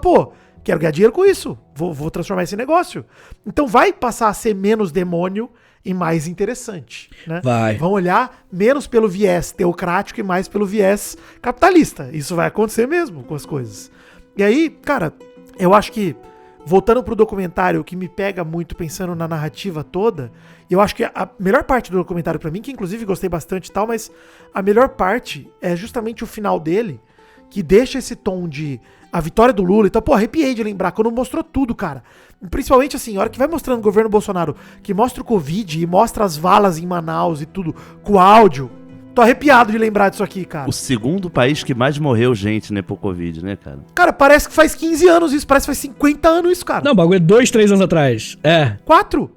quero ganhar dinheiro com isso, vou transformar esse negócio. Então vai passar a ser menos demônio e mais interessante, né? Vão olhar menos pelo viés teocrático e mais pelo viés capitalista. Isso vai acontecer mesmo com as coisas. E aí, cara, eu acho que voltando pro documentário, que me pega muito pensando na narrativa toda, eu acho que a melhor parte do documentário pra mim, que inclusive gostei bastante e tal, mas a melhor parte é justamente o final dele, que deixa esse tom de a vitória do Lula. Então, arrepiei de lembrar, quando mostrou tudo, cara. Principalmente assim, a hora que vai mostrando o governo Bolsonaro, que mostra o Covid e mostra as valas em Manaus e tudo, com áudio. Tô arrepiado de lembrar disso aqui, cara. O segundo país que mais morreu gente, né, por Covid, né, cara? Cara, parece que faz 15 anos isso, parece que faz 50 anos isso, cara. Não, o bagulho é 2, 3 anos atrás. 4?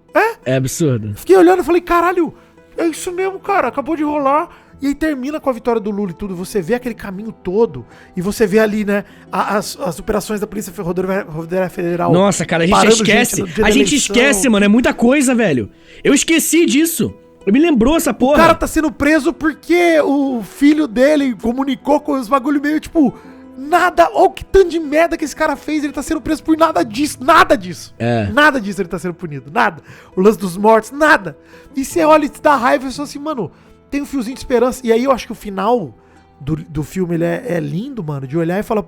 É absurdo. Fiquei olhando e falei, caralho, é isso mesmo, cara, acabou de rolar. E aí termina com a vitória do Lula e tudo, você vê aquele caminho todo, e você vê ali, né, as operações da Polícia Rodoviária Federal. Nossa, cara, a gente esquece. A gente esquece, mano, é muita coisa, velho. Eu esqueci disso. Me lembrou essa porra. O cara tá sendo preso porque o filho dele comunicou com os bagulho meio, tipo, nada, olha que tanto de merda que esse cara fez, ele tá sendo preso por nada disso. Nada disso ele tá sendo punido, nada. O lance dos mortos, nada. E você olha e te dá raiva e você fala assim, mano, tem um fiozinho de esperança. E aí eu acho que o final do filme, ele é lindo, mano, de olhar e falar,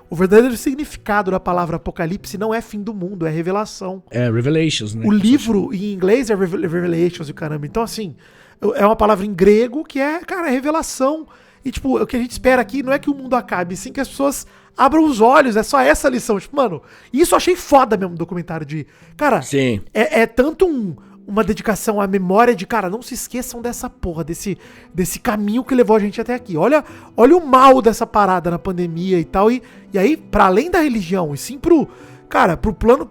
o verdadeiro significado da palavra apocalipse não é fim do mundo, é revelação. É, Revelations, né? O livro em inglês é Revelations e caramba. Então, assim, é uma palavra em grego que é, cara, revelação. E, tipo, o que a gente espera aqui não é que o mundo acabe, sim que as pessoas abram os olhos. É só essa lição. Tipo, mano, isso eu achei foda mesmo no documentário de... Cara, sim. É tanto uma dedicação à memória de, cara, não se esqueçam dessa porra, desse caminho que levou a gente até aqui. Olha o mal dessa parada na pandemia e tal. E aí, pra além da religião, e sim pro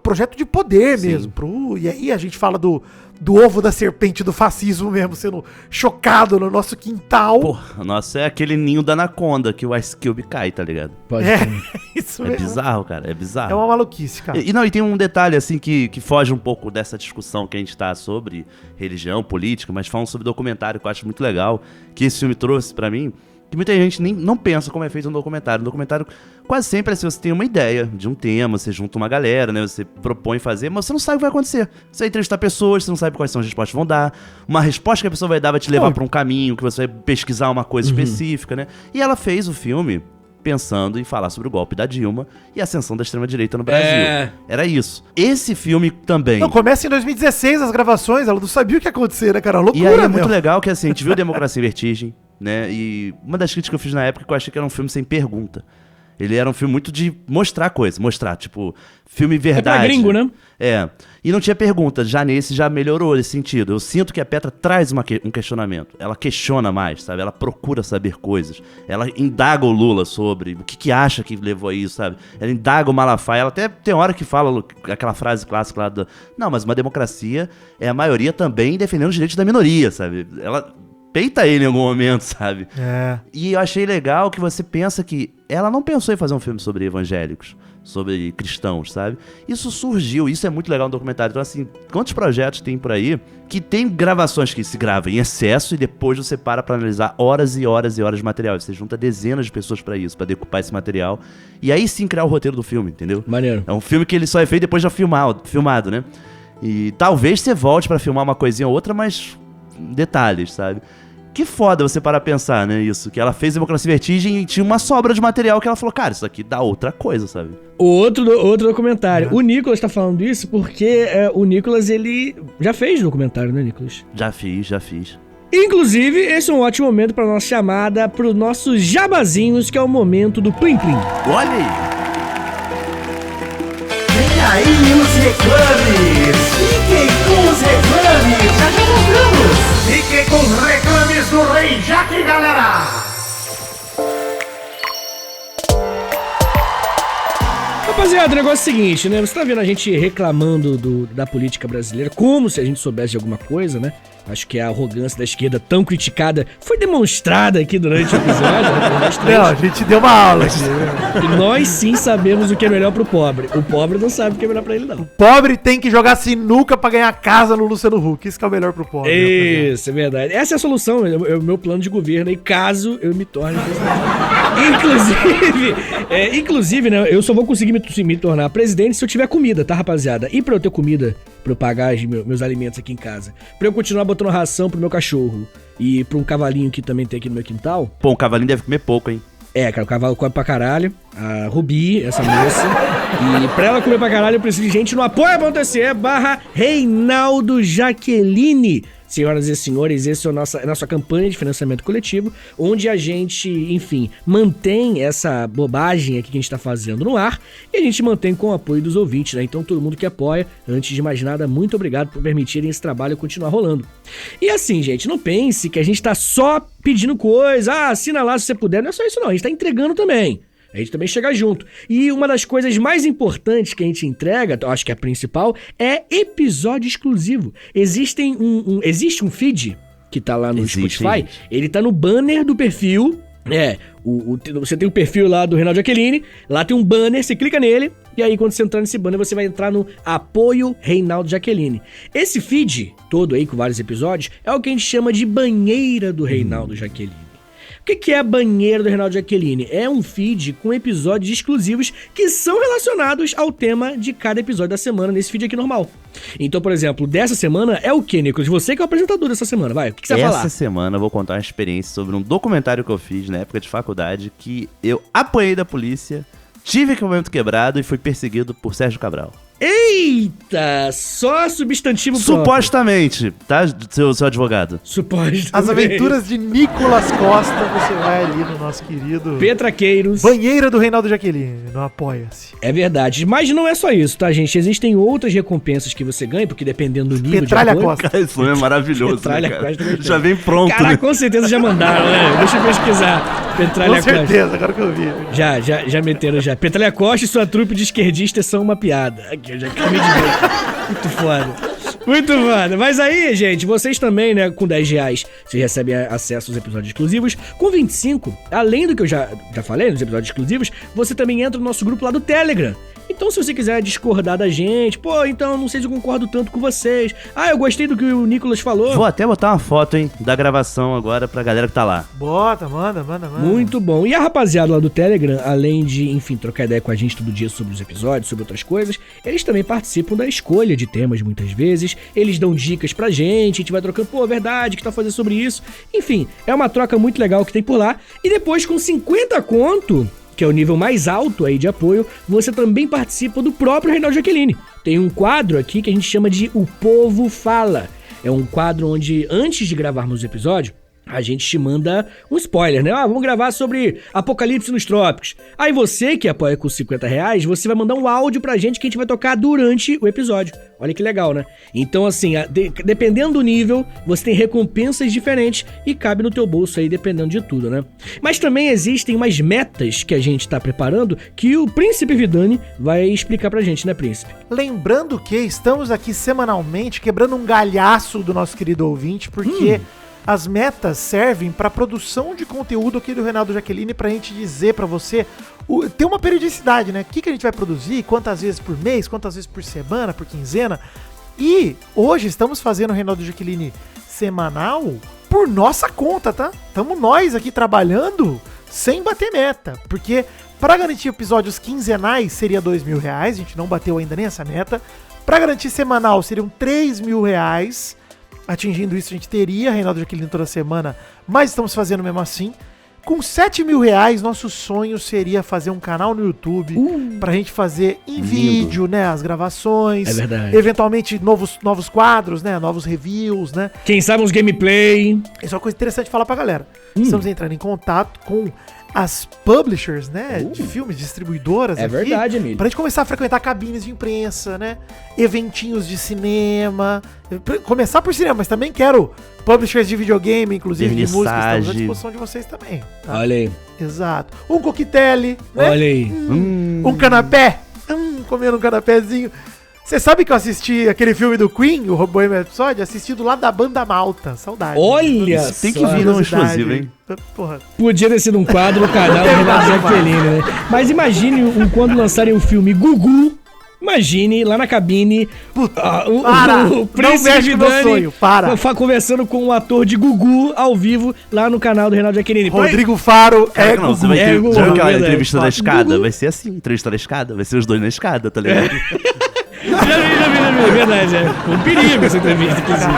projeto de poder mesmo. E aí a gente fala do ovo da serpente do fascismo mesmo, sendo chocado no nosso quintal. Porra, nossa, é aquele ninho da anaconda que o Ice Cube cai, tá ligado? Pode isso mesmo. É bizarro, cara, é bizarro. É uma maluquice, cara. E tem um detalhe, assim, que foge um pouco dessa discussão que a gente tá sobre religião, política, mas falando sobre documentário, que eu acho muito legal, que esse filme trouxe pra mim, que muita gente nem não pensa como é feito um documentário. Um documentário quase sempre é se você tem uma ideia de um tema, você junta uma galera, né? Você propõe fazer, mas você não sabe o que vai acontecer. Você vai entrevistar pessoas, você não sabe quais são as respostas que vão dar. Uma resposta que a pessoa vai dar vai te levar pra um caminho, que você vai pesquisar uma coisa específica, né? E ela fez o filme pensando em falar sobre o golpe da Dilma e a ascensão da extrema-direita no Brasil. Era isso. Esse filme também... Não, começa em 2016 as gravações, ela não sabia o que ia acontecer, né, cara? Loucura, e aí é muito legal que, assim, a gente viu Democracia em Vertigem, né? E uma das críticas que eu fiz na época é que eu achei que era um filme sem pergunta. Ele era um filme muito de mostrar coisa, tipo, filme verdade. É pra gringo, né? É. E não tinha pergunta. Já nesse, já melhorou esse sentido. Eu sinto que a Petra traz um questionamento. Ela questiona mais, sabe? Ela procura saber coisas. Ela indaga o Lula sobre o que acha que levou a isso, sabe? Ela indaga o Malafaia. Ela até tem hora que fala aquela frase clássica lá do... Não, mas uma democracia é a maioria também defendendo os direitos da minoria, sabe? Ela... peita ele em algum momento, sabe? É. E eu achei legal que você pensa que ela não pensou em fazer um filme sobre evangélicos, sobre cristãos, sabe? Isso surgiu, isso é muito legal no documentário. Então, assim, quantos projetos tem por aí que tem gravações que se gravam em excesso e depois você para pra analisar horas e horas e horas de material. Você junta dezenas de pessoas pra isso, pra decupar esse material. E aí sim criar o roteiro do filme, entendeu? Maneiro. É um filme que ele só é feito depois de filmado, né? E talvez você volte pra filmar uma coisinha ou outra, mas detalhes, sabe? Que foda você parar a pensar, né, isso. Que ela fez Democracia em Vertigem e tinha uma sobra de material que ela falou, cara, isso aqui dá outra coisa, sabe? Outro documentário. O Nicolas tá falando isso porque o Nicolas, ele já fez documentário, né, Nicolas? Já fiz. Inclusive, esse é um ótimo momento pra nossa chamada pros nossos jabazinhos, que é o momento do Plim Plim. Olha aí! Vem aí os reclames! Fiquem com os reclames! Já voltamos! Fiquem com os reclames do Rei Jaque, galera! Rapaziada, o negócio é o seguinte, né? Você tá vendo a gente reclamando da política brasileira como se a gente soubesse de alguma coisa, né? Acho que a arrogância da esquerda tão criticada foi demonstrada aqui durante o episódio. Não, a gente deu uma aula aqui. E nós sim sabemos o que é melhor pro pobre. O pobre não sabe o que é melhor pra ele, não. Pobre tem que jogar sinuca pra ganhar casa no Luciano Huck. Isso que é o melhor pro pobre. Isso, é verdade. Essa é a solução, é o meu plano de governo. E caso eu me torne presidente. Inclusive, né, eu só vou conseguir me tornar presidente se eu tiver comida, tá, rapaziada? E pra eu ter comida, pra eu pagar meus alimentos aqui em casa, pra eu continuar botando ração pro meu cachorro e pra um cavalinho que também tem aqui no meu quintal. Pô, um cavalinho deve comer pouco, hein? Cara, o cavalo come pra caralho. A Rubi, essa moça. E pra ela comer pra caralho, eu preciso de gente no apoia.se/Reinaldo Jaqueline. Senhoras e senhores, essa é a nossa campanha de financiamento coletivo, onde a gente, enfim, mantém essa bobagem aqui que a gente tá fazendo no ar e a gente mantém com o apoio dos ouvintes, né? Então todo mundo que apoia, antes de mais nada, muito obrigado por permitirem esse trabalho continuar rolando. E assim, gente, não pense que a gente tá só pedindo coisa, assina lá se você puder, não é só isso não, a gente tá entregando também. A gente também chega junto. E uma das coisas mais importantes que a gente entrega, acho que é a principal, é episódio exclusivo. Existe um feed que tá lá no Spotify, ele tá no banner do perfil. Você tem o perfil lá do Reinaldo Jaqueline, lá tem um banner, você clica nele, e aí quando você entrar nesse banner, você vai entrar no Apoio Reinaldo Jaqueline. Esse feed todo aí, com vários episódios, é o que a gente chama de banheira do Reinaldo Jaqueline. O que é a banheira do Reinaldo Jaqueline? É um feed com episódios exclusivos que são relacionados ao tema de cada episódio da semana nesse feed aqui normal. Então, por exemplo, dessa semana é o que, Nicolas? Você que é o apresentador dessa semana, vai. O que você vai falar? Essa semana eu vou contar uma experiência sobre um documentário que eu fiz na época de faculdade que eu apanhei da polícia, tive equipamento quebrado e fui perseguido por Sérgio Cabral. Eita! Só substantivo próprio. Supostamente, tá, seu advogado? Supostamente. As aventuras de Nicolas Costa, você vai ali no nosso querido... Petraqueiros. Banheira do Reinaldo Jaqueline, no Apoia-se. É verdade, mas não é só isso, tá, gente? Existem outras recompensas que você ganha, porque dependendo do nível Petralha de apoio... Costa. Cara, isso é maravilhoso, Petralha né, cara? Costa. Já vem pronto, Cara, né? com certeza já mandaram, né? Deixa eu pesquisar. Petralha Com certeza, agora que eu vi. Já meteram já. Petralha Costa e sua trupe de esquerdistas são uma piada. Aqui, eu já acabei de ver. Muito foda. Muito foda. Mas aí, gente, vocês também, né, com R$10, vocês recebem acesso aos episódios exclusivos. Com 25, além do que eu já falei nos episódios exclusivos, você também entra no nosso grupo lá do Telegram. Então, se você quiser discordar da gente, então, não sei se eu concordo tanto com vocês. Eu gostei do que o Nicolas falou. Vou até botar uma foto, hein, da gravação agora pra galera que tá lá. Bota, manda. Muito bom. E a rapaziada lá do Telegram, além de, enfim, trocar ideia com a gente todo dia sobre os episódios, sobre outras coisas, eles também participam da escolha de temas muitas vezes. Eles dão dicas pra gente, a gente vai trocando, verdade, que tá fazendo sobre isso. Enfim, é uma troca muito legal que tem por lá. E depois, com 50 conto... que é o nível mais alto aí de apoio, você também participa do próprio Reinaldo Jaqueline. Tem um quadro aqui que a gente chama de O Povo Fala. É um quadro onde, antes de gravarmos o episódio, a gente te manda um spoiler, né? Vamos gravar sobre Apocalipse nos Trópicos. Aí você, que apoia com R$50, você vai mandar um áudio pra gente que a gente vai tocar durante o episódio. Olha que legal, né? Então, assim, dependendo do nível, você tem recompensas diferentes e cabe no teu bolso aí, dependendo de tudo, né? Mas também existem umas metas que a gente tá preparando que o Príncipe Vidani vai explicar pra gente, né, Príncipe? Lembrando que estamos aqui semanalmente quebrando um galhaço do nosso querido ouvinte, porque... As metas servem para produção de conteúdo aqui do Reinaldo Jaqueline, pra gente dizer pra você, tem uma periodicidade, né? O que a gente vai produzir, quantas vezes por mês, quantas vezes por semana, por quinzena. E hoje estamos fazendo o Reinaldo Jaqueline semanal por nossa conta, tá? Estamos nós aqui trabalhando sem bater meta, porque para garantir episódios quinzenais seria R$2.000, a gente não bateu ainda nem essa meta. Para garantir semanal seriam R$3.000. Atingindo isso, a gente teria Reinaldo Jaqueline toda semana, mas estamos fazendo mesmo assim. Com R$7.000, nosso sonho seria fazer um canal no YouTube pra gente fazer em vídeo, né? As gravações. É verdade. Eventualmente novos quadros, né? Novos reviews, né? Quem sabe uns gameplay. Isso é uma coisa interessante de falar pra galera. Estamos entrando em contato com as publishers, né? De filmes, distribuidoras. É aqui, verdade, Emílio. Pra gente começar a frequentar cabines de imprensa, né? Eventinhos de cinema. Começar por cinema, mas também quero publishers de videogame, inclusive de música. Estamos à disposição de vocês também. Tá? Olha aí. Exato. Um coquetel, né? Olha aí. Um canapé. Comendo um canapézinho. Você sabe que eu assisti aquele filme do Queen, o Bohemian Rhapsody, assisti do lado da banda Malta. Saudade. Olha só. Tem que vir num exclusivo, hein? Porra. Podia ter sido um quadro no canal do Reinaldo Jaqueline, né? Mas imagine quando lançarem o filme Gugu. Imagine lá na cabine o Príncipe Vidani conversando com o ator de Gugu ao vivo lá no canal do Reinaldo Jaqueline. Rodrigo Faro é Gugu. Você vai ter, Gugu. sabe aquela entrevista da escada? Gugu. Vai ser assim, entrevista da escada. Vai ser os dois na escada, tá ligado? Já vi, verdade, é um perigo essa entrevista, inclusive.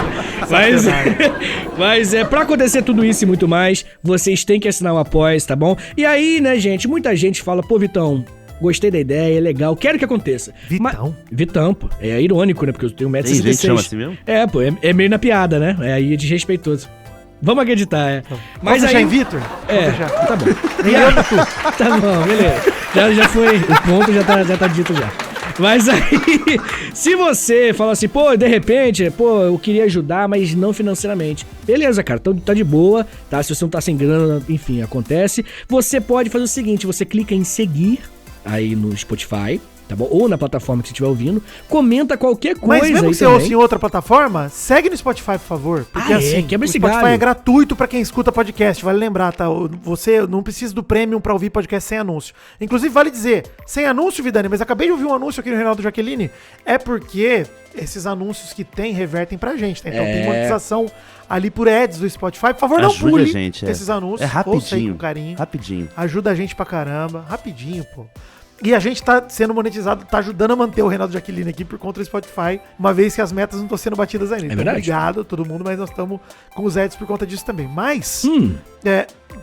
Mas pra acontecer tudo isso e muito mais, vocês têm que assinar o Apoia, tá bom? E aí, né, gente, muita gente fala, pô, Vitão, gostei da ideia, é legal, quero que aconteça. Vitão, pô, é irônico, né, porque eu tenho 1,66m. Tem gente que chama assim mesmo? É, pô, é meio na piada, né, aí é desrespeitoso. Vamos acreditar, é. Mas aí, em Vitor? É, tá bom. Tá bom, beleza. Já foi, o ponto já tá dito já. Mas aí, se você fala assim, pô, de repente, pô, eu queria ajudar, mas não financeiramente. Beleza, cara, então tá de boa, tá? Se você não tá sem grana, enfim, acontece. Você pode fazer o seguinte, você clica em seguir aí no Spotify, tá bom? Ou na plataforma que você estiver ouvindo. Comenta qualquer coisa. Mas mesmo que você ouça em outra plataforma, segue no Spotify, por favor. Porque quebra o esse Spotify galho. é gratuito pra quem escuta podcast. Vale lembrar, tá? Você não precisa do Premium pra ouvir podcast sem anúncio. Inclusive, vale dizer, sem anúncio, Vidani, mas acabei de ouvir um anúncio aqui no Reinaldo Jaqueline. É porque esses anúncios que tem revertem pra gente, tá? Então tem monetização ali por ads do Spotify. Por favor, não pule esses anúncios. É rapidinho. Com carinho. Rapidinho. Ajuda a gente pra caramba. Rapidinho, pô. E a gente tá sendo monetizado, tá ajudando a manter o Reinaldo Jaqueline aqui por conta do Spotify, uma vez que as metas não estão sendo batidas ainda. É verdade. Obrigado a todo mundo, mas nós estamos com os ads por conta disso também. Mas,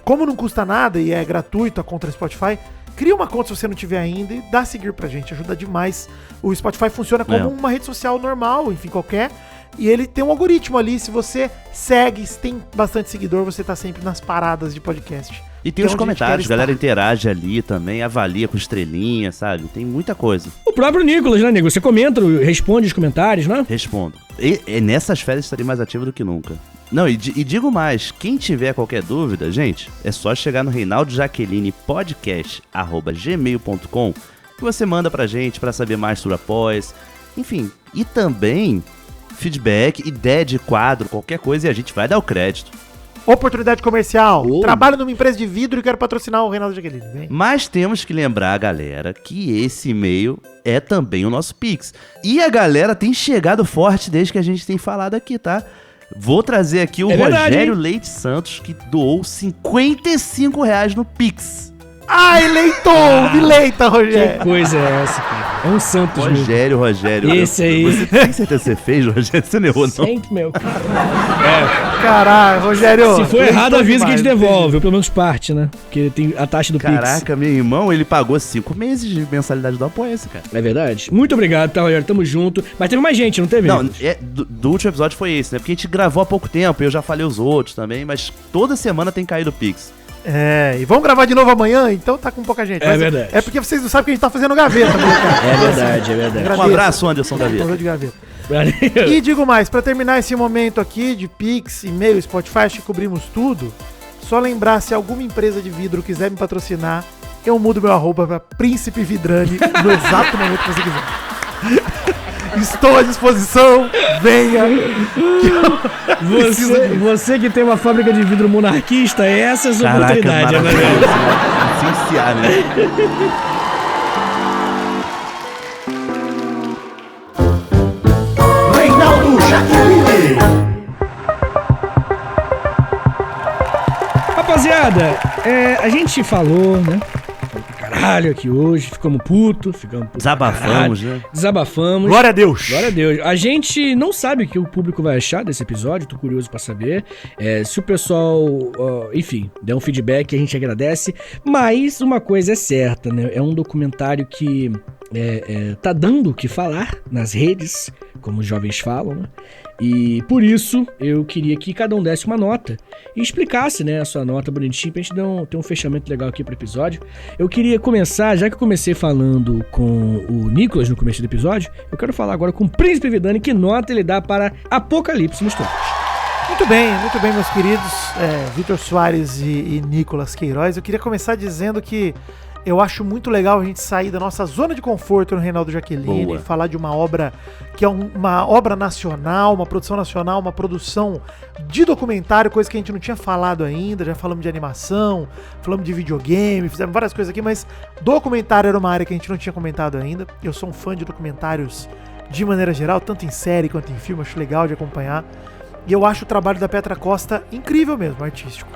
como não custa nada e é gratuito a conta do Spotify, cria uma conta se você não tiver ainda e dá a seguir pra gente, ajuda demais. O Spotify funciona como uma rede social normal, enfim, qualquer. E ele tem um algoritmo ali, se você segue, se tem bastante seguidor, você tá sempre nas paradas de podcast. E tem os comentários, a galera interage ali também, avalia com estrelinha, sabe? Tem muita coisa. O próprio Nicolas, né, nego? Você comenta, responde os comentários, né? Respondo. E nessas férias estarei mais ativo do que nunca. Não, e digo mais, quem tiver qualquer dúvida, gente, é só chegar no Reinaldo Jaqueline podcast@gmail.com que você manda pra gente pra saber mais sobre após, enfim, e também feedback, ideia de quadro, qualquer coisa, e a gente vai dar o crédito. Oportunidade comercial. Trabalho numa empresa de vidro e quero patrocinar o Reinaldo Jaqueline. Vem. Mas temos que lembrar, galera, que esse e-mail é também o nosso Pix. E a galera tem chegado forte desde que a gente tem falado aqui, tá? Vou trazer aqui o Rogério Leite Santos, que doou R$55 no Pix. Ai, eleitor! Me leita, Rogério! Que coisa é essa, cara? É um Santos, Rogério. Esse aí. Você tem certeza que você fez, Rogério? Você não errou, não? Sempre, meu. Caralho, Rogério. Se for errado, avisa que a gente devolve. Ou pelo menos parte, né? Porque tem a taxa do Pix. Caraca, meu irmão, ele pagou 5 meses de mensalidade do Apoia-se, cara. É verdade. Muito obrigado, tá, Rogério? Tamo junto. Mas teve mais gente, não teve? Não, do último episódio foi esse, né? Porque a gente gravou há pouco tempo, eu já falei os outros também, mas toda semana tem caído o Pix. E vamos gravar de novo amanhã, então tá com pouca gente. É verdade. É porque vocês não sabem que a gente tá fazendo gaveta, cara. É verdade. Um abraço, Anderson Gaveta. De gaveta. E digo mais, pra terminar esse momento aqui de Pix, e-mail, Spotify, acho que cobrimos tudo. Só lembrar, se alguma empresa de vidro quiser me patrocinar, eu mudo meu arroba pra Príncipe Vidrani no exato momento que você quiser. estou à disposição, venha. Você que tem uma fábrica de vidro monarquista, essa é a sua Caraca, oportunidade, maravilhoso. Licenciar, né? Reinaldo Jaqueline. Rapaziada, a gente falou, né? Falou pra caralho aqui hoje, ficamos putos pra Desabafamos, caralho. né? Desabafamos. Glória a Deus. Glória a Deus. A gente não sabe o que o público vai achar desse episódio, tô curioso pra saber. Se o pessoal, enfim, der um feedback, a gente agradece. Mas uma coisa é certa, né? É um documentário que tá dando o que falar nas redes, como os jovens falam, né? E por isso eu queria que cada um desse uma nota e explicasse, né, a sua nota bonitinha pra gente ter um fechamento legal aqui pro episódio. Eu queria começar, já que eu comecei falando com o Nicolas no começo do episódio, eu quero falar agora com o Príncipe Vidani, que nota ele dá para Apocalipse nos Tropos. Muito bem, meus queridos Vitor Soares e Nicolas Queiroz. Eu queria começar dizendo que eu acho muito legal a gente sair da nossa zona de conforto no Reinaldo Jaqueline e falar de uma obra que é uma obra nacional, uma produção nacional, uma produção de documentário, coisa que a gente não tinha falado ainda. Já falamos de animação, falamos de videogame, fizemos várias coisas aqui, mas documentário era uma área que a gente não tinha comentado ainda. Eu sou um fã de documentários de maneira geral, tanto em série quanto em filme, acho legal de acompanhar. E eu acho o trabalho da Petra Costa incrível mesmo, artístico.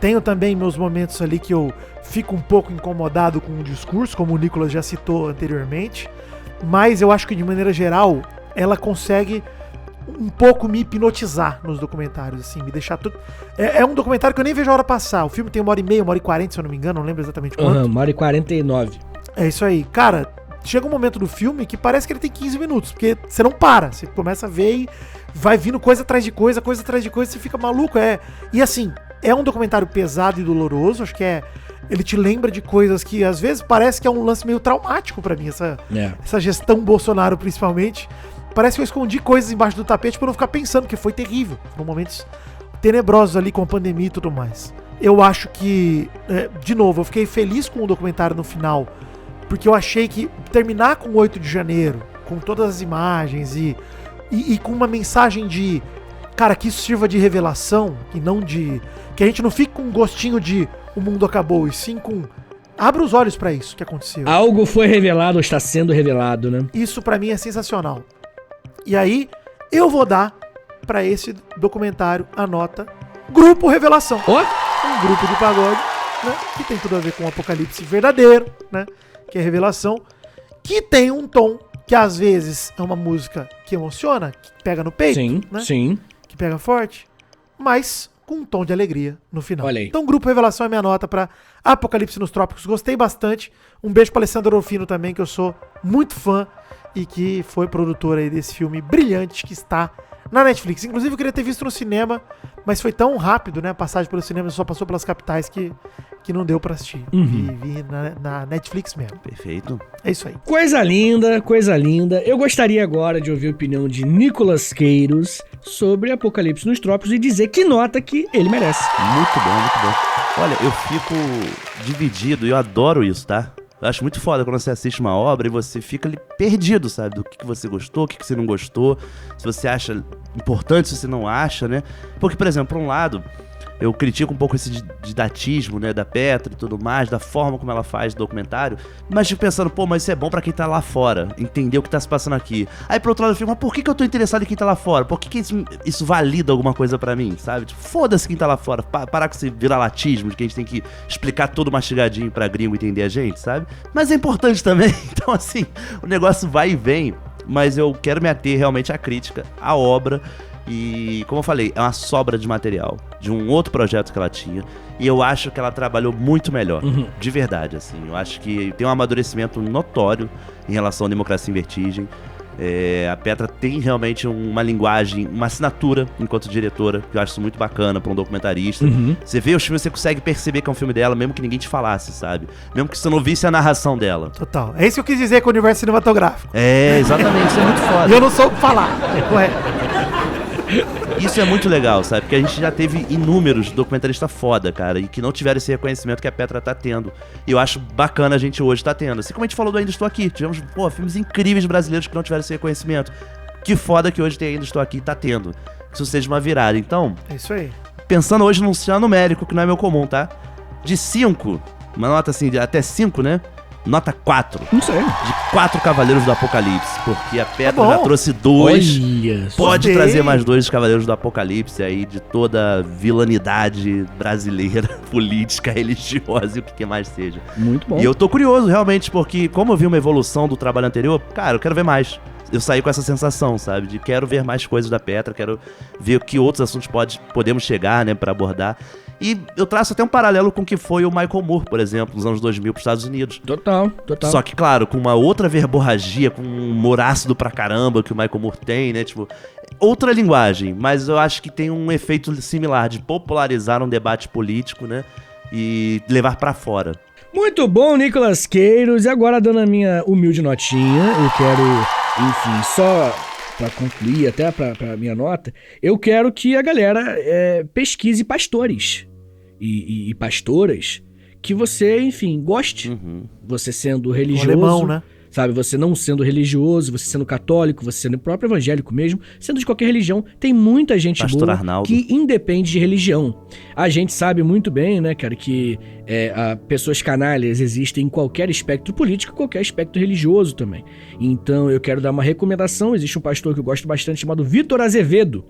Tenho também meus momentos ali que eu fico um pouco incomodado com o discurso, como o Nicolas já citou anteriormente, mas eu acho que de maneira geral ela consegue um pouco me hipnotizar nos documentários, assim, me deixar tudo... É um documentário que eu nem vejo a hora passar. O filme tem 1h30, 1h40, se eu não me engano, não lembro exatamente quanto. 1h49. É isso aí. Cara, chega um momento do filme que parece que ele tem 15 minutos, porque você não para, você começa a ver e vai vindo coisa atrás de coisa atrás de coisa, você fica maluco, E assim, é um documentário pesado e doloroso, acho que ele te lembra de coisas que às vezes parece que é um lance meio traumático pra mim, essa gestão Bolsonaro principalmente. Parece que eu escondi coisas embaixo do tapete pra não ficar pensando, que foi terrível. Foram momentos tenebrosos ali com a pandemia e tudo mais. Eu acho que, de novo, eu fiquei feliz com o documentário no final, porque eu achei que terminar com 8 de janeiro, com todas as imagens e com uma mensagem de, cara, que isso sirva de revelação e não de... que a gente não fique com um gostinho de o mundo acabou, e sim com... abra os olhos pra isso que aconteceu. Algo foi revelado ou está sendo revelado, né? Isso pra mim é sensacional. E aí, eu vou dar pra esse documentário a nota Grupo Revelação. Um grupo de pagode, né, que tem tudo a ver com o apocalipse verdadeiro, né, que é Revelação, que tem um tom que às vezes é uma música que emociona, que pega no peito, né? Sim. Que pega forte, mas com um tom de alegria no final. Olha aí. Então, Grupo Revelação é minha nota pra Apocalipse nos Trópicos. Gostei bastante. Um beijo pra Alessandra Orofino também, que eu sou muito fã e que foi produtora aí desse filme brilhante que está na Netflix. Inclusive, eu queria ter visto no cinema, mas foi tão rápido, né? A passagem pelo cinema só passou pelas capitais que não deu pra assistir. Vi na Netflix mesmo. Perfeito. É isso aí. Coisa linda, coisa linda. Eu gostaria agora de ouvir a opinião de Nicolas Queiroz sobre Apocalipse nos Trópicos e dizer que nota que ele merece. Muito bom, muito bom. Olha, eu fico dividido e eu adoro isso, tá? Eu acho muito foda quando você assiste uma obra e você fica ali perdido, sabe? Do que você gostou, o que você não gostou, se você acha importante, se você não acha, né? Porque, por exemplo, por um lado, eu critico um pouco esse didatismo, né, da Petra e tudo mais, da forma como ela faz o documentário, mas fico pensando, pô, mas isso é bom pra quem tá lá fora, entender o que tá se passando aqui. Aí, por outro lado, eu fico, mas por que eu tô interessado em quem tá lá fora? Por que isso valida alguma coisa pra mim, sabe? Tipo, foda-se quem tá lá fora, parar com esse viralatismo de que a gente tem que explicar tudo mastigadinho pra gringo entender a gente, sabe? Mas é importante também, então assim, o negócio vai e vem, mas eu quero me ater realmente à crítica, à obra. E, como eu falei, é uma sobra de material de um outro projeto que ela tinha. E eu acho que ela trabalhou muito melhor, de verdade, assim. Eu acho que tem um amadurecimento notório em relação à Democracia em Vertigem. A Petra tem realmente uma linguagem, uma assinatura enquanto diretora, que eu acho isso muito bacana pra um documentarista. Você vê os filmes, você consegue perceber que é um filme dela, mesmo que ninguém te falasse, sabe? Mesmo que você não visse a narração dela. Total. É isso que eu quis dizer com o universo cinematográfico. É, exatamente, isso é muito foda. E eu não sou o que falar. É correto. Isso é muito legal, sabe? Porque a gente já teve inúmeros documentaristas foda, cara, e que não tiveram esse reconhecimento que a Petra tá tendo. E eu acho bacana a gente hoje tá tendo. Assim como a gente falou do Ainda Estou Aqui. Tivemos, filmes incríveis brasileiros que não tiveram esse reconhecimento. Que foda que hoje tem Ainda Estou Aqui e tá tendo. Que isso seja uma virada. Então, É isso aí. pensando hoje num sistema numérico, que não é meu comum, tá? De 5, uma nota assim, de até 5, né? Nota 4. Não sei. De 4 Cavaleiros do Apocalipse. Porque a Petra bom. já trouxe 2. Olha, Pode Gostei. trazer mais 2 Cavaleiros do Apocalipse aí, de toda a vilanidade brasileira, política, religiosa e o que mais seja. muito bom. E eu tô curioso, realmente, porque como eu vi uma evolução do trabalho anterior, cara, eu quero ver mais. Eu saí com essa sensação, sabe? De quero ver mais coisas da Petra, quero ver que outros assuntos podemos chegar, né, pra abordar. E eu traço até um paralelo com o que foi o Michael Moore, por exemplo, nos anos 2000 pros Estados Unidos. Total. Só que, claro, com uma outra verborragia, com um humor ácido pra caramba que o Michael Moore tem, né? Tipo, outra linguagem, mas eu acho que tem um efeito similar de popularizar um debate político, né? E levar pra fora. Muito bom, Nicolas Queiros. E agora, dando a minha humilde notinha, eu quero, enfim, só pra concluir, até pra minha nota, eu quero que a galera pesquise pastores e pastoras que você, enfim, goste. Você sendo religioso, alemão, né? sabe? Você não sendo religioso, você sendo católico, você sendo próprio evangélico mesmo, sendo de qualquer religião, tem muita gente Pastor boa Arnaldo. que independe de religião. A gente sabe muito bem, né, cara, que pessoas canalhas existem em qualquer espectro político, qualquer espectro religioso também. Então eu quero dar uma recomendação, existe um pastor que eu gosto bastante chamado Vitor Azevedo,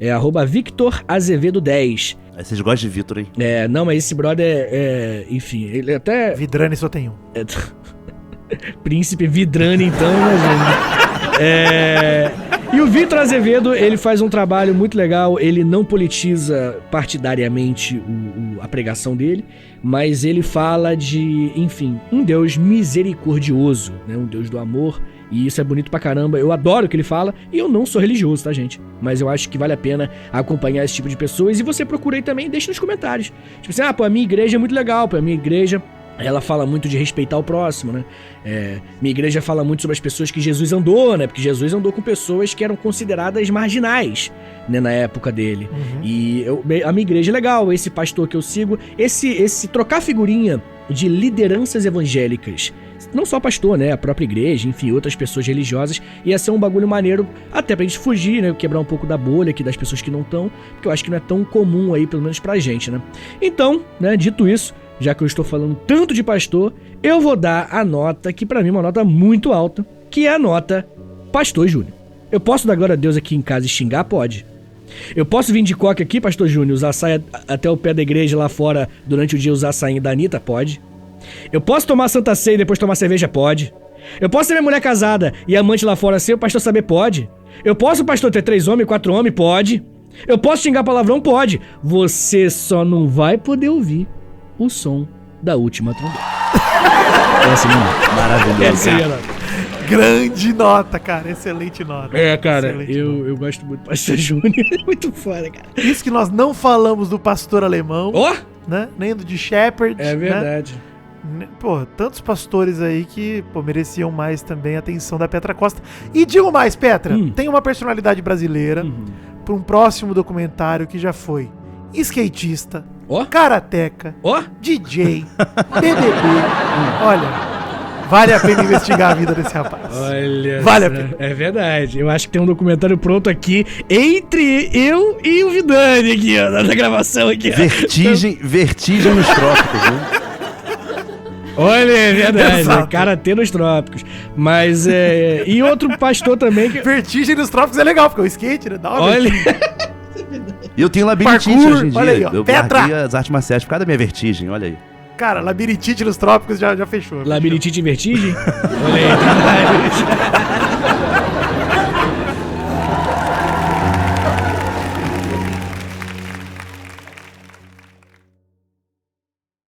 @VictorAzevedo10. Vocês gostam de Vitor, hein? Não, mas esse brother enfim, ele até... Vidrani só tem um. Príncipe Vidrani, então, imagina. E o Vitor Azevedo, ele faz um trabalho muito legal, ele não politiza partidariamente a pregação dele, mas ele fala de, enfim, um Deus misericordioso, né? Um Deus do amor, e isso é bonito pra caramba. Eu adoro o que ele fala, e eu não sou religioso, tá, gente? Mas eu acho que vale a pena acompanhar esse tipo de pessoas, e você procura aí também, deixa nos comentários. Tipo assim, pô, a minha igreja é muito legal, pô, a minha igreja... Ela fala muito de respeitar o próximo, né? Minha igreja fala muito sobre as pessoas que Jesus andou, né? Porque Jesus andou com pessoas que eram consideradas marginais, né? Na época dele. E a minha igreja é legal, esse pastor que eu sigo, esse trocar figurinha de lideranças evangélicas. Não só pastor, né? A própria igreja, enfim, outras pessoas religiosas. Ia ser um bagulho maneiro, até pra gente fugir, né? Quebrar um pouco da bolha aqui das pessoas que não estão, porque eu acho que não é tão comum aí, pelo menos pra gente, né? Então, né? Dito isso, já que eu estou falando tanto de pastor, eu vou dar a nota, que pra mim é uma nota muito alta, que é a nota Pastor Júnior. Eu posso dar glória a Deus aqui em casa e xingar? Pode. Eu posso vir de coque aqui, Pastor Júnior, usar saia até o pé da igreja lá fora durante o dia, usar a sainha da Anitta? Pode. Eu posso tomar Santa Ceia e depois tomar cerveja? Pode. Eu posso ser minha mulher casada e amante lá fora ser o pastor saber? Pode. Eu posso, pastor, ter 3 homens, 4 homens? Pode. Eu posso xingar palavrão? Pode. Você só não vai poder ouvir o som da última trombeta. Essa é a minha nota. Maravilhoso. Essa é a minha nota. Grande nota, cara. Excelente nota. Cara, Excelente nota. eu gosto muito do Pastor Júnior. É muito foda, cara. Isso que nós não falamos do pastor alemão, Ó! né? Nem do de Shepherd. É verdade. Né? Pô, tantos pastores aí que mereciam mais também a atenção da Petra Costa. E digo mais, Petra, tem uma personalidade brasileira para um próximo documentário que já foi skatista, karateca, DJ, BBB. Olha, vale a pena investigar a vida desse rapaz. Olha, vale a pena. É verdade. Eu acho que tem um documentário pronto aqui entre eu e o Vidani aqui, ó, na gravação aqui. Vertigem nos trópicos, né? Olha, é verdade. Exato. Karatê nos trópicos. Mas e outro pastor também que... Vertigem nos trópicos é legal, porque o skate, né? Dá uma Olha... E eu tenho labirintite Parkour, hoje em dia. olha aí, ó. Eu Petra. larguei as artes marciais por causa da minha vertigem, olha aí. Cara, labirintite nos trópicos já fechou. Labirintite e vertigem? Olha aí,